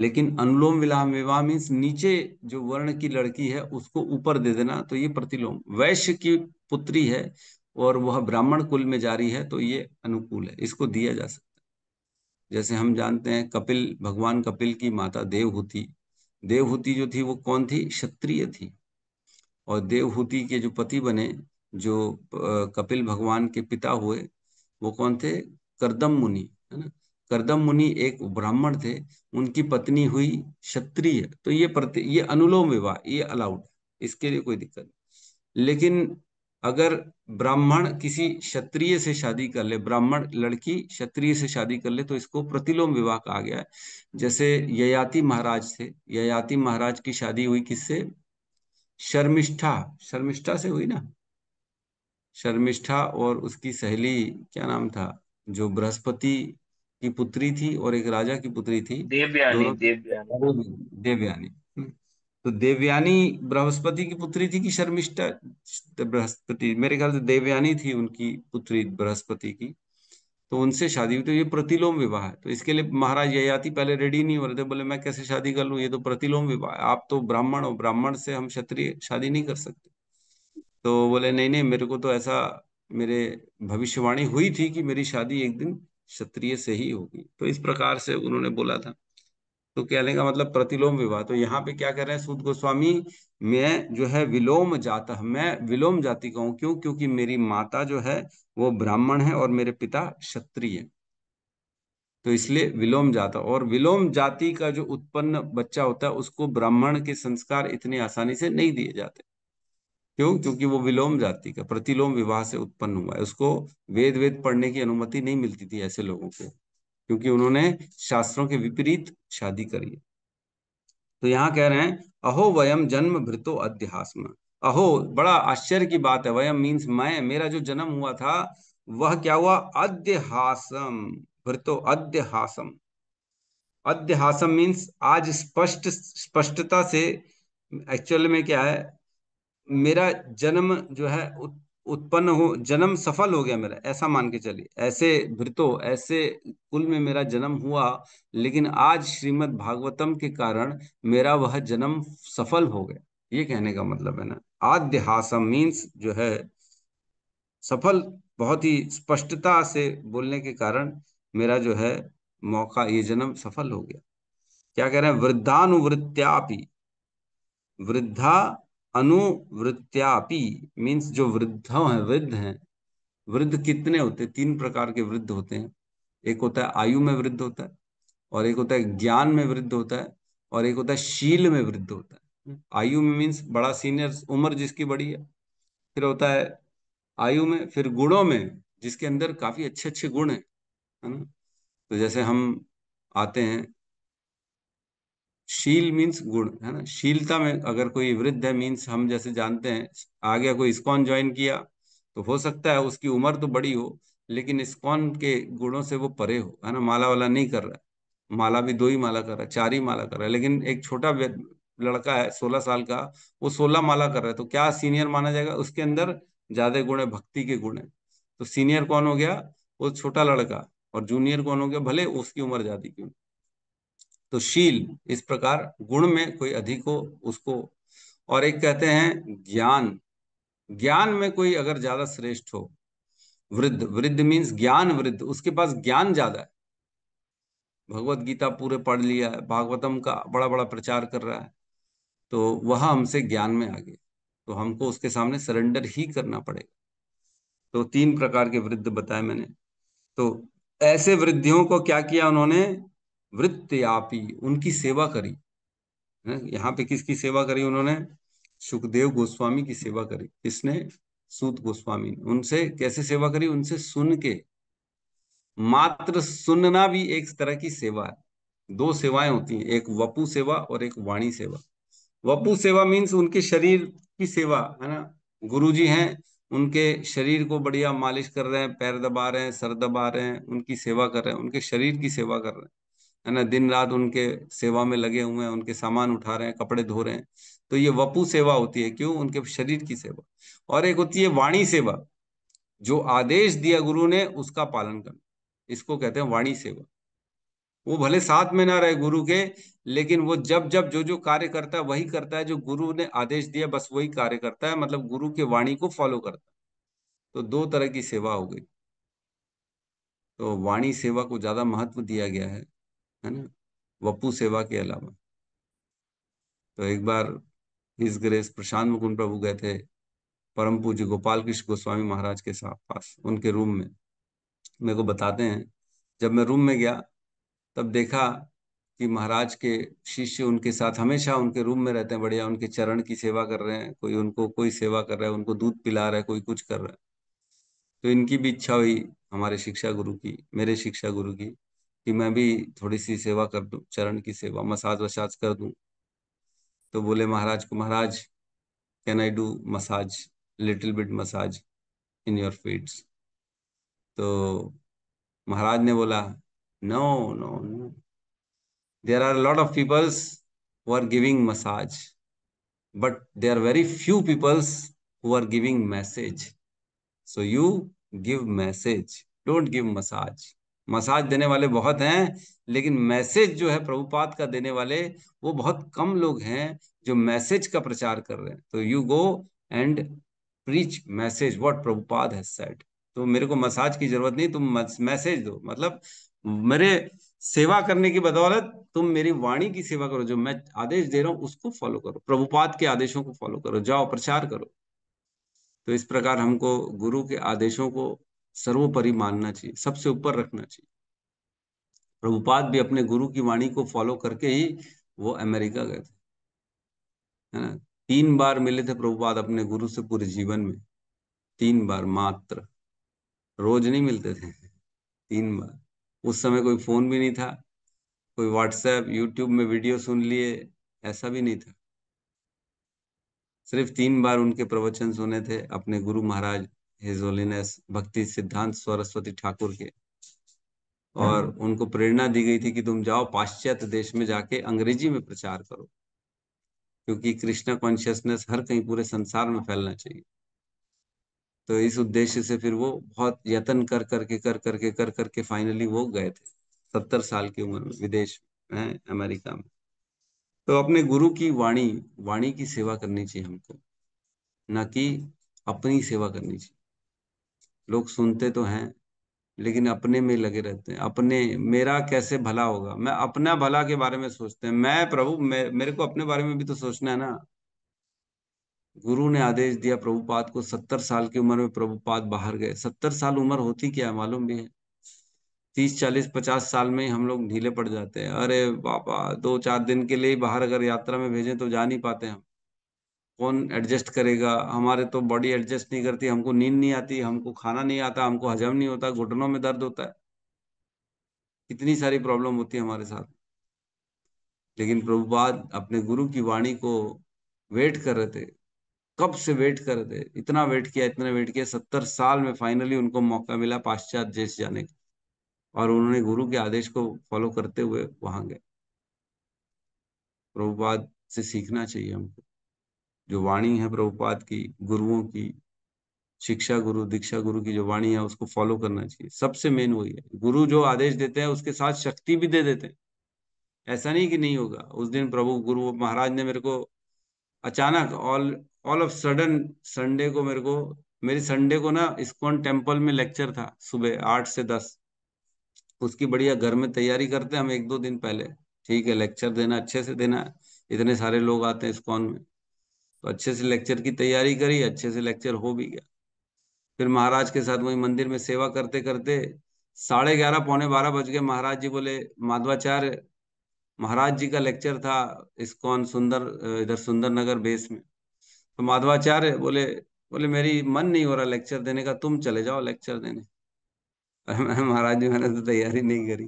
लेकिन अनुलोम विलोम विवाह मीन्स नीचे जो वर्ण की लड़की है उसको ऊपर दे देना, तो ये प्रतिलोम। वैश्य की पुत्री है और वह ब्राह्मण कुल में जा रही है, तो ये अनुकूल है, इसको दिया जा सकता है। जैसे हम जानते हैं कपिल, भगवान कपिल की माता देवहूति, देवहूति जो थी वो कौन थी, क्षत्रिय थी। और देवहूति के जो पति बने, जो कपिल भगवान के पिता हुए, वो कौन थे, करदम मुनि, है ना। करदम मुनि एक ब्राह्मण थे, उनकी पत्नी हुई क्षत्रिय, तो ये अनुलोम विवाह, ये अलाउड, इसके लिए कोई दिक्कत नहीं। लेकिन अगर ब्राह्मण किसी क्षत्रिय से शादी कर ले, ब्राह्मण लड़की क्षत्रिय से शादी कर ले, तो इसको प्रतिलोम विवाह कहा गया है। जैसे ययाति महाराज थे, ययाति महाराज की शादी हुई किससे? शर्मिष्ठा, शर्मिष्ठा से हुई ना। शर्मिष्ठा और उसकी सहेली, क्या नाम था, जो बृहस्पति की पुत्री थी और एक राजा की पुत्री थी, देवयानी, दोनों देवयानी। देवयानी। तो देवयानी बृहस्पति की पुत्री थी कि शर्मिष्ठा? बृहस्पति, मेरे ख्याल से देवयानी थी उनकी पुत्री बृहस्पति की। तो उनसे शादी हुई, तो ये प्रतिलोम विवाह है। तो इसके लिए महाराज ययाति पहले रेडी नहीं हो रहे थे, बोले मैं कैसे शादी कर लूं, ये तो प्रतिलोम विवाह है, आप तो ब्राह्मण हो, ब्राह्मण से हम क्षत्रिय शादी नहीं कर सकते। तो बोले नहीं नहीं, मेरे को तो ऐसा, मेरे भविष्यवाणी हुई थी कि मेरी शादी एक दिन क्षत्रिय से ही होगी, तो इस प्रकार से उन्होंने बोला था। तो कहने का मतलब प्रतिलोम विवाह। तो यहाँ पे क्या कह रहे हैं सूत गोस्वामी, मैं जो है विलोम जाता, मैं विलोम जाति का हूँ। क्यों? क्योंकि मेरी माता जो है वो ब्राह्मण है और मेरे पिता क्षत्रिय है, तो इसलिए विलोम जाता। और विलोम जाति का जो उत्पन्न बच्चा होता है उसको ब्राह्मण के संस्कार इतनी आसानी से नहीं दिए जाते। क्यों? क्योंकि वो विलोम जाति का प्रतिलोम विवाह से उत्पन्न हुआ है, उसको वेद वेद पढ़ने की अनुमति नहीं मिलती थी ऐसे लोगों को, क्योंकि उन्होंने शास्त्रों के विपरीत शादी करी है। तो यहाँ कह रहे हैं अहो वयम जन्म भृतो अध्यात्म। अहो, बड़ा आश्चर्य की बात है, वयम मीन्स मैं, मेरा जो जन्म हुआ था वह क्या हुआ? अध्यहासम, भृतो अध्यहासम। अध्यहासम मीन्स आज स्पष्टता से, एक्चुअल में क्या है, मेरा जन्म जो है उत्पन्न हो, जन्म सफल हो गया मेरा, ऐसा मान के चलिए। ऐसे भृतो, ऐसे कुल में मेरा जन्म हुआ, लेकिन आज श्रीमद् भागवतम के कारण मेरा वह जन्म सफल हो गया, ये कहने का मतलब है ना। आद्यहासम मीन्स जो है सफल, बहुत ही स्पष्टता से बोलने के कारण मेरा जो है मौका, ये जन्म सफल हो गया। क्या कह रहे हैं? वृद्धानुवृत्त्यापि, वृद्धा अनुवृत्त्यापि मीन्स जो वृद्ध हैं, वृद्ध हैं। वृद्ध कितने होते हैं? तीन प्रकार के वृद्ध होते हैं। एक होता है आयु में वृद्ध होता है, और एक होता है ज्ञान में वृद्ध होता है, और एक होता है शील में वृद्ध होता है। आयु में मीन्स बड़ा सीनियर, उम्र जिसकी बड़ी है। फिर होता है आयु में, फिर गुणों में, जिसके अंदर काफी अच्छे अच्छे गुण है ना। तो जैसे हम आते हैं, शील मीन्स गुण है ना, शीलता में अगर कोई वृद्ध है, मीन्स हम जैसे जानते हैं, आ गया कोई इस्कॉन ज्वाइन किया, तो हो सकता है उसकी उम्र तो बड़ी हो, लेकिन इस्कॉन के गुणों से वो परे हो, है ना। माला वाला नहीं कर रहा है, माला भी 2 ही माला कर रहा है, 4 ही माला कर रहा है, लेकिन एक छोटा लड़का है 16 साल का, वो 16 माला कर रहा है, तो क्या सीनियर माना जाएगा? उसके अंदर ज्यादा गुण है, भक्ति के गुण है। तो सीनियर कौन हो गया? वो छोटा लड़का। और जूनियर कौन हो गया? भले उसकी उम्र ज्यादा क्यों। तो शील, इस प्रकार गुण में कोई अधिक हो उसको। और एक कहते हैं ज्ञान, ज्ञान में कोई अगर ज्यादा श्रेष्ठ हो। वृद्ध, वृद्ध मीन्स ज्ञान वृद्ध, उसके पास ज्ञान ज्यादा है, भगवत गीता पूरे पढ़ लिया है, भागवतम का बड़ा बड़ा प्रचार कर रहा है, तो वह हमसे ज्ञान में आगे, तो हमको उसके सामने सरेंडर ही करना पड़ेगा। तो 3 प्रकार के वृद्ध बताए मैंने। तो ऐसे वृद्धियों को क्या किया उन्होंने? वृत्त्यापि, उनकी सेवा करी है। यहाँ पे किसकी सेवा करी उन्होंने? सुखदेव गोस्वामी की सेवा करी। किसने? सूत गोस्वामी ने। उनसे कैसे सेवा करी? उनसे सुन के, मात्र सुनना भी एक तरह की सेवा है। 2 सेवाएं होती हैं, एक वपु सेवा और एक वाणी सेवा। वपु सेवा मीन्स उनके शरीर की सेवा, है ना। गुरुजी हैं, उनके शरीर को बढ़िया मालिश कर रहे हैं, पैर दबा रहे हैं, सर दबा रहे हैं, उनकी सेवा कर रहे हैं, उनके शरीर की सेवा कर रहे हैं, है ना। दिन रात उनके सेवा में लगे हुए हैं, उनके सामान उठा रहे हैं, कपड़े धो रहे हैं। तो ये वपु सेवा होती है। क्यों? उनके शरीर की सेवा। और एक होती है वाणी सेवा, जो आदेश दिया गुरु ने उसका पालन करना, इसको कहते हैं वाणी सेवा। वो भले साथ में ना रहे गुरु के, लेकिन वो जब जब जो जो कार्य करता है वही करता है, जो गुरु ने आदेश दिया बस वही कार्य करता है, मतलब गुरु के वाणी को फॉलो करता है। तो 2 तरह की सेवा हो गई। तो वाणी सेवा को ज्यादा महत्व दिया गया है ना, वपु सेवा के अलावा। तो एक बार हिज ग्रेस प्रशांत मुकुंद प्रभु गए थे परम पूज्य गोपाल कृष्ण गोस्वामी महाराज के साथ पास, उनके रूम में। मेरे को बताते हैं, जब मैं रूम में गया तब देखा कि महाराज के शिष्य उनके साथ हमेशा उनके रूम में रहते हैं, बढ़िया उनके चरण की सेवा कर रहे हैं, कोई उनको कोई सेवा कर रहा है, उनको दूध पिला रहा है, कोई कुछ कर रहा है। तो इनकी भी इच्छा हुई, हमारे शिक्षा गुरु की, मेरे शिक्षा गुरु की, कि मैं भी थोड़ी सी सेवा कर दूं, चरण की सेवा, मसाज वसाज कर दूं। तो बोले महाराज को, महाराज can I do massage, little bit massage in your feet? तो महाराज ने बोला, no no no, there are lot of peoples who are giving massage, but there are very few peoples who are giving message. So you give message, don't give massage. Massage देने वाले बहुत हैं, लेकिन मैसेज जो है प्रभुपाद का देने वाले, वो बहुत कम लोग हैं जो मैसेज का प्रचार कर रहे हैं। तो you go and preach message what Prabhupada has said. तो मेरे को मसाज की जरूरत नहीं, तुम मैसेज दो, मतलब मेरे सेवा करने की बदौलत तुम मेरी वाणी की सेवा करो, जो मैं आदेश दे रहा हूं उसको फॉलो करो, प्रभुपाद के आदेशों को फॉलो करो, जाओ प्रचार करो। तो इस प्रकार हमको गुरु के आदेशों को सर्वोपरि मानना चाहिए, सबसे ऊपर रखना चाहिए। प्रभुपाद भी अपने गुरु की वाणी को फॉलो करके ही वो अमेरिका गए थे, है ना। 3 बार मिले थे प्रभुपाद अपने गुरु से पूरे जीवन में, 3 बार मात्र, रोज नहीं मिलते थे, 3 बार। उस समय कोई फोन भी नहीं था, कोई व्हाट्सएप यूट्यूब में वीडियो सुन लिए, ऐसा भी नहीं था। सिर्फ 3 बार उनके प्रवचन सुने थे अपने गुरु महाराज हिज होलीनेस भक्ति सिद्धांत सरस्वती ठाकुर के, और उनको प्रेरणा दी गई थी कि तुम जाओ पाश्चात्य देश में जाके अंग्रेजी में प्रचार करो, क्योंकि कृष्णा कॉन्शियसनेस हर कहीं पूरे संसार में फैलना चाहिए। तो इस उद्देश्य से फिर वो बहुत यत्न कर करके फाइनली वो गए थे 70 साल की उम्र में विदेश में, अमेरिका में। तो अपने गुरु की वाणी वाणी की सेवा करनी चाहिए हमको, ना कि अपनी सेवा करनी चाहिए। लोग सुनते तो हैं लेकिन अपने में लगे रहते हैं, अपने मेरा कैसे भला होगा, मैं अपना भला के बारे में सोचते हैं। मैं प्रभु मेरे को अपने बारे में भी तो सोचना है ना। गुरु ने आदेश दिया प्रभुपाद को, 70 साल की उम्र में प्रभुपाद बाहर गए। 70 साल उम्र होती क्या है मालूम भी है? 30 40 50 साल में ही हम लोग ढीले पड़ जाते हैं। अरे बाबा, 2 4 दिन के लिए ही बाहर अगर यात्रा में भेजें तो जा नहीं पाते हम। कौन एडजस्ट करेगा? हमारे तो बॉडी एडजस्ट नहीं करती, हमको नींद नहीं आती, हमको खाना नहीं आता, हमको हजम नहीं होता, घुटनों में दर्द होता है, कितनी सारी प्रॉब्लम होती है हमारे साथ। लेकिन प्रभुपाद अपने गुरु की वाणी को वेट कर रहे थे, कब से वेट कर रहे थे, इतना वेट किया, इतना वेट किया, 70 साल में फाइनली उनको मौका मिला पाश्चात्य देश जाने का, और उन्होंने गुरु के आदेश को फॉलो करते हुए वहां गए। प्रभुपाद से सीखना चाहिए हमको, जो वाणी है प्रभुपाद की, गुरुओं की, शिक्षा गुरु दीक्षा गुरु की जो वाणी है उसको फॉलो करना चाहिए। सबसे मेन वही है, गुरु जो आदेश देते हैं उसके साथ शक्ति भी दे देते हैं। ऐसा नहीं कि नहीं होगा। उस दिन प्रभु गुरु महाराज ने मेरे को अचानक all all of sudden Sunday को मेरे को, मेरी संडे को ना इस्कॉन टेम्पल में लेक्चर था सुबह 8 से 10। उसकी बढ़िया घर में तैयारी करते हैं हम 1 2 दिन पहले, ठीक है लेक्चर देना, अच्छे से देना है, इतने सारे लोग आते हैं इस्कॉन में। तो अच्छे से लेक्चर की तैयारी करी, अच्छे से लेक्चर हो भी गया। फिर महाराज के साथ वही मंदिर में सेवा करते करते 11:30 11:45 बज गए। महाराज जी बोले, माधवाचार्य महाराज जी का लेक्चर था इस्कॉन सुंदर, इधर सुंदर नगर बेस में। तो माधवाचार्य बोले बोले मेरी मन नहीं हो रहा लेक्चर देने का, तुम चले जाओ लेक्चर देने। महाराज जी मैंने तो तैयारी नहीं करी।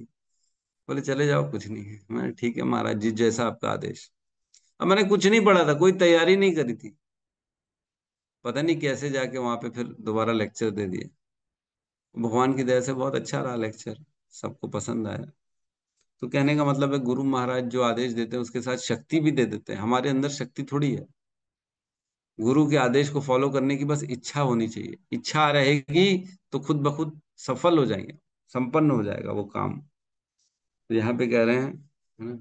बोले चले जाओ, कुछ नहीं है। मैंने ठीक है महाराज जी, जैसा आपका आदेश। अब मैंने कुछ नहीं पढ़ा था, कोई तैयारी नहीं करी थी, पता नहीं कैसे जाके वहां पे फिर दोबारा लेक्चर दे दिए। भगवान की दया से बहुत अच्छा रहा लेक्चर, सबको पसंद आया। तो कहने का मतलब है, गुरु महाराज जो आदेश देते हैं उसके साथ शक्ति भी दे देते हैं। हमारे अंदर शक्ति थोड़ी है, गुरु के आदेश को फॉलो करने की बस इच्छा होनी चाहिए। इच्छा रहेगी तो खुद ब खुद सफल हो जाएंगे, संपन्न हो जाएगा वो काम। तो यहाँ पे कह रहे हैं, है ना,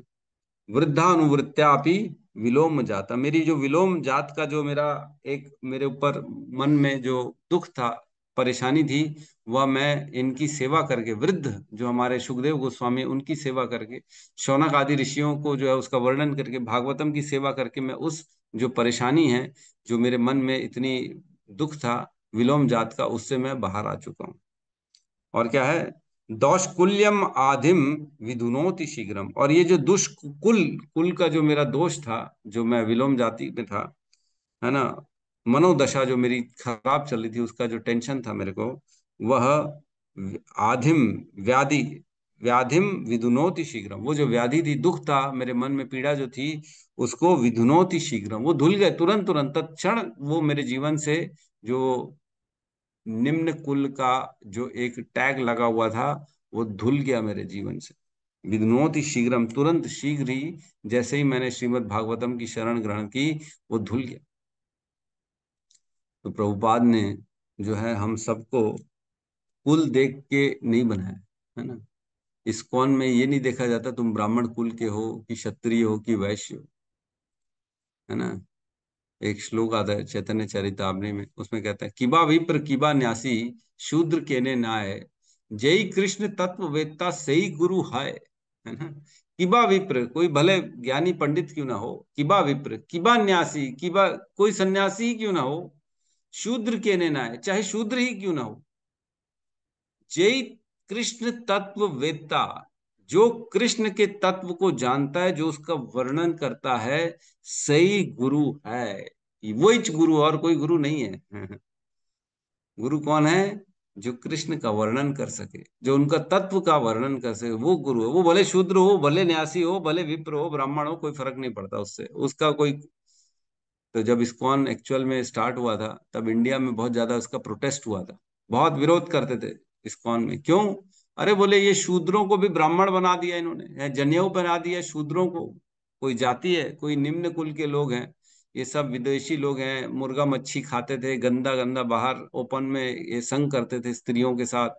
वृद्धानुवृत्त्यापि विलोम जाता। मेरी जो विलोम जात का जो मेरा एक मेरे ऊपर मन में जो दुख था, परेशानी थी, वह मैं इनकी सेवा करके, वृद्ध जो हमारे सुखदेव गोस्वामी, उनकी सेवा करके, शौनक आदि ऋषियों को जो है उसका वर्णन करके, भागवतम की सेवा करके, मैं उस जो परेशानी है, जो मेरे मन में इतनी दुख था विलोम जात का, उससे मैं बाहर आ चुका हूँ। और क्या है, दौष्कुल्यम आधिम विधुनोति शीघ्रम। और ये जो दुष्कुल, कुल का जो मेरा दोष था, जो मैं विलोम जाति में था, है ना, मनोदशा जो मेरी खराब चल रही थी, उसका जो टेंशन था मेरे को, वह आधिम व्याधि, व्याधिम विधुनोति शीघ्रम, वो जो व्याधि थी, दुख था मेरे मन में, पीड़ा जो थी, उसको विधुनोति शीघ्रम, वो धुल गए तुरंत तुरंत तत्क्षण। वो मेरे जीवन से जो निम्न कुल का जो एक टैग लगा हुआ था, वो धुल गया मेरे जीवन से। विधुनोति शीघ्रम, तुरंत शीघ्र ही, जैसे ही मैंने श्रीमद् भागवतम की शरण ग्रहण की, वो धुल गया। तो प्रभुपाद ने जो है हम सबको कुल देख के नहीं बनाया, है ना। इस्कॉन में ये नहीं देखा जाता तुम ब्राह्मण कुल के हो कि क्षत्रिय हो कि वैश्य हो, है ना। एक श्लोक आता है चैतन्य चरितामृत में, उसमें कहता है, किबा विप्र किबा न्यासी शूद्र केने नाय, जय कृष्ण तत्व वेत्ता सही गुरु है ना। किबा विप्र, कोई भले ज्ञानी पंडित क्यों ना हो, किबा विप्र किबा न्यासी, किबा कोई सन्यासी ही क्यों ना हो, शूद्र केने नाय, चाहे शूद्र ही क्यों ना हो, जय कृष्ण तत्व वेत्ता, जो कृष्ण के तत्व को जानता है, जो उसका वर्णन करता है, सही गुरु है। वही गुरु, और कोई गुरु नहीं है। गुरु कौन है? जो कृष्ण का वर्णन कर सके, जो उनका तत्व का वर्णन कर सके, वो गुरु है। वो भले शूद्र हो, भले न्यासी हो, भले विप्र हो, ब्राह्मण हो, कोई फर्क नहीं पड़ता उससे, उसका कोई। तो जब इस्कॉन एक्चुअल में स्टार्ट हुआ था, तब इंडिया में बहुत ज्यादा उसका प्रोटेस्ट हुआ था, बहुत विरोध करते थे इस्कॉन में। क्यों? अरे बोले, ये शूद्रों को भी ब्राह्मण बना दिया इन्होंने, जनेऊ बना दिया शूद्रों को। कोई जाति है, कोई निम्न कुल के लोग हैं, ये सब विदेशी लोग हैं, मुर्गा मच्छी खाते थे, गंदा गंदा बाहर ओपन में ये संग करते थे स्त्रियों के साथ,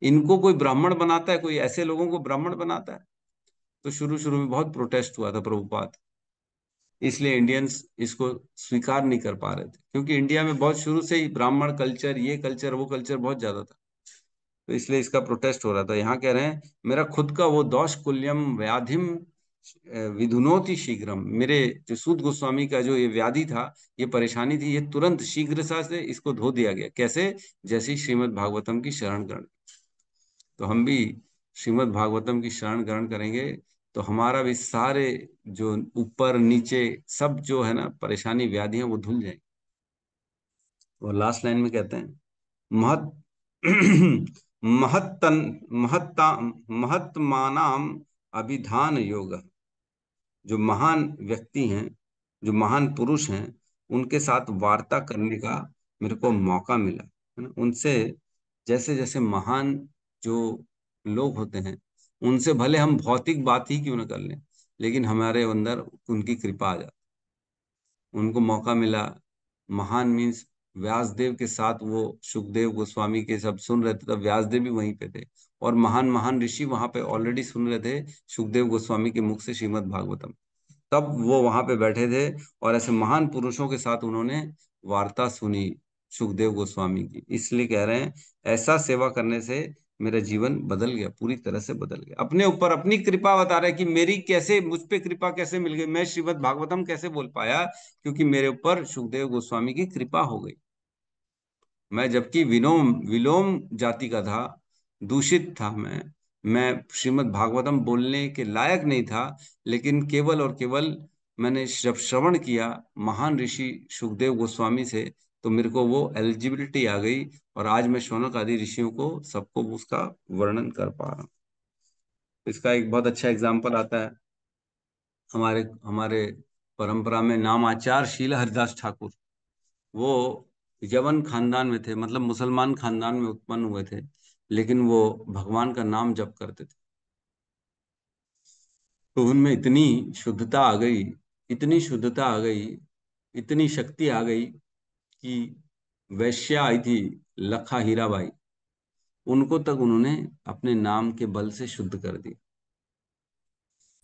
इनको कोई ब्राह्मण बनाता है? कोई ऐसे लोगों को ब्राह्मण बनाता है? तो शुरू शुरू में बहुत प्रोटेस्ट हुआ था प्रभुपाद, इसलिए इंडियंस इसको स्वीकार नहीं कर पा रहे थे, क्योंकि इंडिया में बहुत शुरू से ही ब्राह्मण कल्चर, ये कल्चर, वो कल्चर बहुत ज्यादा था। तो इसलिए इसका प्रोटेस्ट हो रहा था। यहाँ कह रहे हैं, मेरा खुद का वो दोष कुल्यम व्याधिम विधुनोति शीघ्रम, मेरे जो सूत गोस्वामी का जो ये व्याधि था, ये परेशानी थी, ये तुरंत शीघ्रता से इसको धो दिया गया। कैसे? जैसे ही श्रीमद् भागवतम की शरण ग्रहण। तो हम भी श्रीमद् भागवतम की शरण ग्रहण करेंगे, तो हमारा भी सारे जो ऊपर नीचे सब जो है ना परेशानी व्याधियां, वो धुल जाएंगी। और लास्ट लाइन में कहते हैं, महत महत्तन महत्ता महत्मानाम अभिधान योग, जो महान व्यक्ति हैं, जो महान पुरुष हैं, उनके साथ वार्ता करने का मेरे को मौका मिला, है ना। उनसे, जैसे जैसे महान जो लोग होते हैं, उनसे भले हम भौतिक बात ही क्यों न कर लें, लेकिन हमारे अंदर उनकी कृपा आ जाती। उनको मौका मिला, महान मीन्स व्यासदेव के साथ वो सुखदेव गोस्वामी के सब सुन रहे थे, तब व्यासदेव भी वहीं पे थे, और महान महान ऋषि वहां पे ऑलरेडी सुन रहे थे सुखदेव गोस्वामी के मुख से श्रीमद् भागवतम। तब वो वहां पे बैठे थे, और ऐसे महान पुरुषों के साथ उन्होंने वार्ता सुनी सुखदेव गोस्वामी की। इसलिए कह रहे हैं, ऐसा सेवा करने से मेरा जीवन बदल गया, पूरी तरह से बदल गया। अपने ऊपर अपनी कृपा बता रहे हैं कि मेरी कैसे, मुझ पे कृपा कैसे मिल गई, मैं श्रीमद् भागवतम कैसे बोल पाया, क्योंकि मेरे ऊपर सुखदेव गोस्वामी की कृपा हो गई। मैं जबकि विलोम विलोम जाति का था, दूषित था, मैं श्रीमद् भागवतम बोलने के लायक नहीं था, लेकिन केवल और केवल मैंने जब श्रवण किया महान ऋषि सुखदेव गोस्वामी से, तो मेरे को वो एलिजिबिलिटी आ गई, और आज मैं शौनक आदि ऋषियों को सबको उसका वर्णन कर पा रहा हूँ। इसका एक बहुत अच्छा एग्जाम्पल आता है हमारे हमारे परंपरा में, नाम आचार्य शील हरिदास ठाकुर। वो यवन खानदान में थे, मतलब मुसलमान खानदान में उत्पन्न हुए थे, लेकिन वो भगवान का नाम जप करते थे। तो उनमें इतनी शुद्धता आ गई, इतनी शुद्धता आ गई, इतनी शक्ति आ गई कि वैश्या आई थी लखा हीराबाई, उनको तक उन्होंने अपने नाम के बल से शुद्ध कर दिया।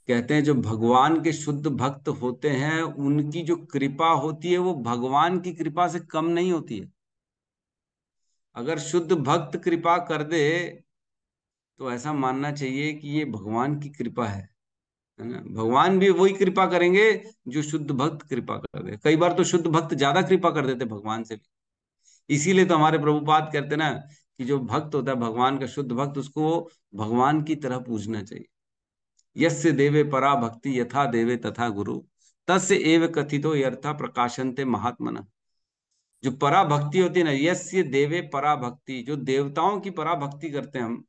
कहते हैं, जो भगवान के शुद्ध भक्त होते हैं, उनकी जो कृपा होती है, वो भगवान की कृपा से कम नहीं होती है। अगर शुद्ध भक्त कृपा कर दे, तो ऐसा मानना चाहिए कि ये भगवान की कृपा है ना। भगवान भी वही कृपा करेंगे जो शुद्ध भक्त कृपा कर दे। कई बार तो शुद्ध भक्त ज्यादा कृपा कर देते भगवान से भी। इसीलिए तो हमारे प्रभुपाद कहते ना कि जो भक्त होता है भगवान का शुद्ध भक्त, उसको भगवान की तरह पूजना चाहिए। यस्य देवे परा भक्ति यथा देवे तथा गुरु तस्य एव कथितो यर्था प्रकाशन्ते महात्मना। जो परा भक्ति होती है ना, यस्य देवे परा भक्ति, जो देवताओं की परा भक्ति करते हैं हम,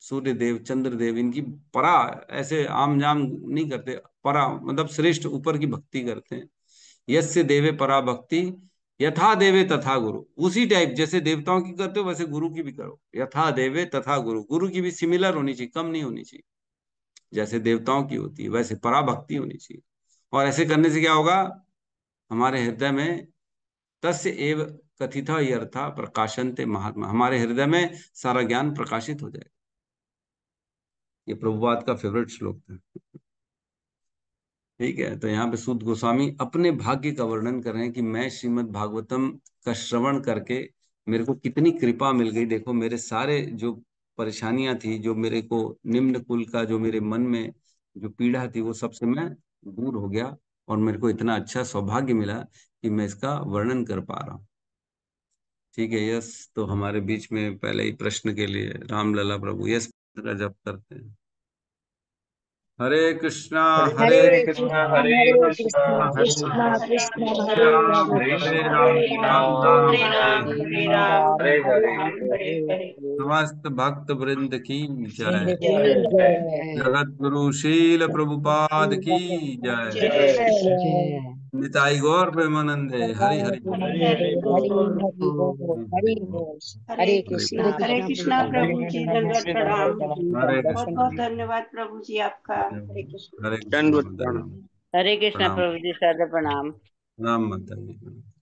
सूर्य देव चंद्र देव, इनकी परा ऐसे आम जाम नहीं करते, परा मतलब श्रेष्ठ ऊपर की भक्ति करते हैं। यस्य देवे परा भक्ति यथा देवे तथा गुरु, उसी टाइप जैसे देवताओं की करते हो वैसे गुरु की भी करो। यथा देवे तथा गुरु, गुरु की भी सिमिलर होनी चाहिए, कम नहीं होनी चाहिए। जैसे देवताओं की होती है वैसे परा भक्ति होनी चाहिए। और ऐसे करने से क्या होगा, हमारे हृदय में तस्य एव कथित यर्था प्रकाशन्ते महात्मा, हमारे हृदय में सारा ज्ञान प्रकाशित हो जाएगा। ये प्रभुपाद का फेवरेट श्लोक था। ठीक है, तो यहाँ पे सूत गोस्वामी अपने भाग्य का वर्णन कर रहे हैं कि मैं श्रीमद् भागवतम का श्रवण करके मेरे को कितनी कृपा मिल गई। देखो मेरे सारे जो परेशानियां थी, जो मेरे को निम्न कुल का जो मेरे मन में जो पीड़ा थी, वो सबसे मैं दूर हो गया और मेरे को इतना अच्छा सौभाग्य मिला कि मैं इसका वर्णन कर पा रहा हूँ। ठीक है, यस। तो हमारे बीच में पहले ही प्रश्न के लिए रामलला प्रभु यस का जप करते हैं। हरे कृष्णा हरे हरे कृष्णा कृष्णा हरे कृष्णा कृष्णा कृष्णा हरे कृष्णा राम हरे हरे हरे राम हरे राम राम राम हरे हरे राम हरे। हरे राम राम राम हरे हरे हरे। राम हरे हरे। समस्त भक्त वृंद की जय। जय जगत गुरु शील प्रभुपाद की जय। जय जय निताई गौर प्रेमानंदे हरि हरि बोल। हरे हरे हरि बोल हरि बोल। हरे हरि कृष्णा बोल। प्रभु जी, दंडवत प्रणाम। हरे बहुत कृष्ण बहुत धन्यवाद प्रभु जी आपका। हरे कृष्ण। हरे कृष्ण दंडवत माता प्रणाम। जी। हरे कृष्ण प्रणाम प्रभु जी, सादर प्रणाम। प्रणाम माता जी।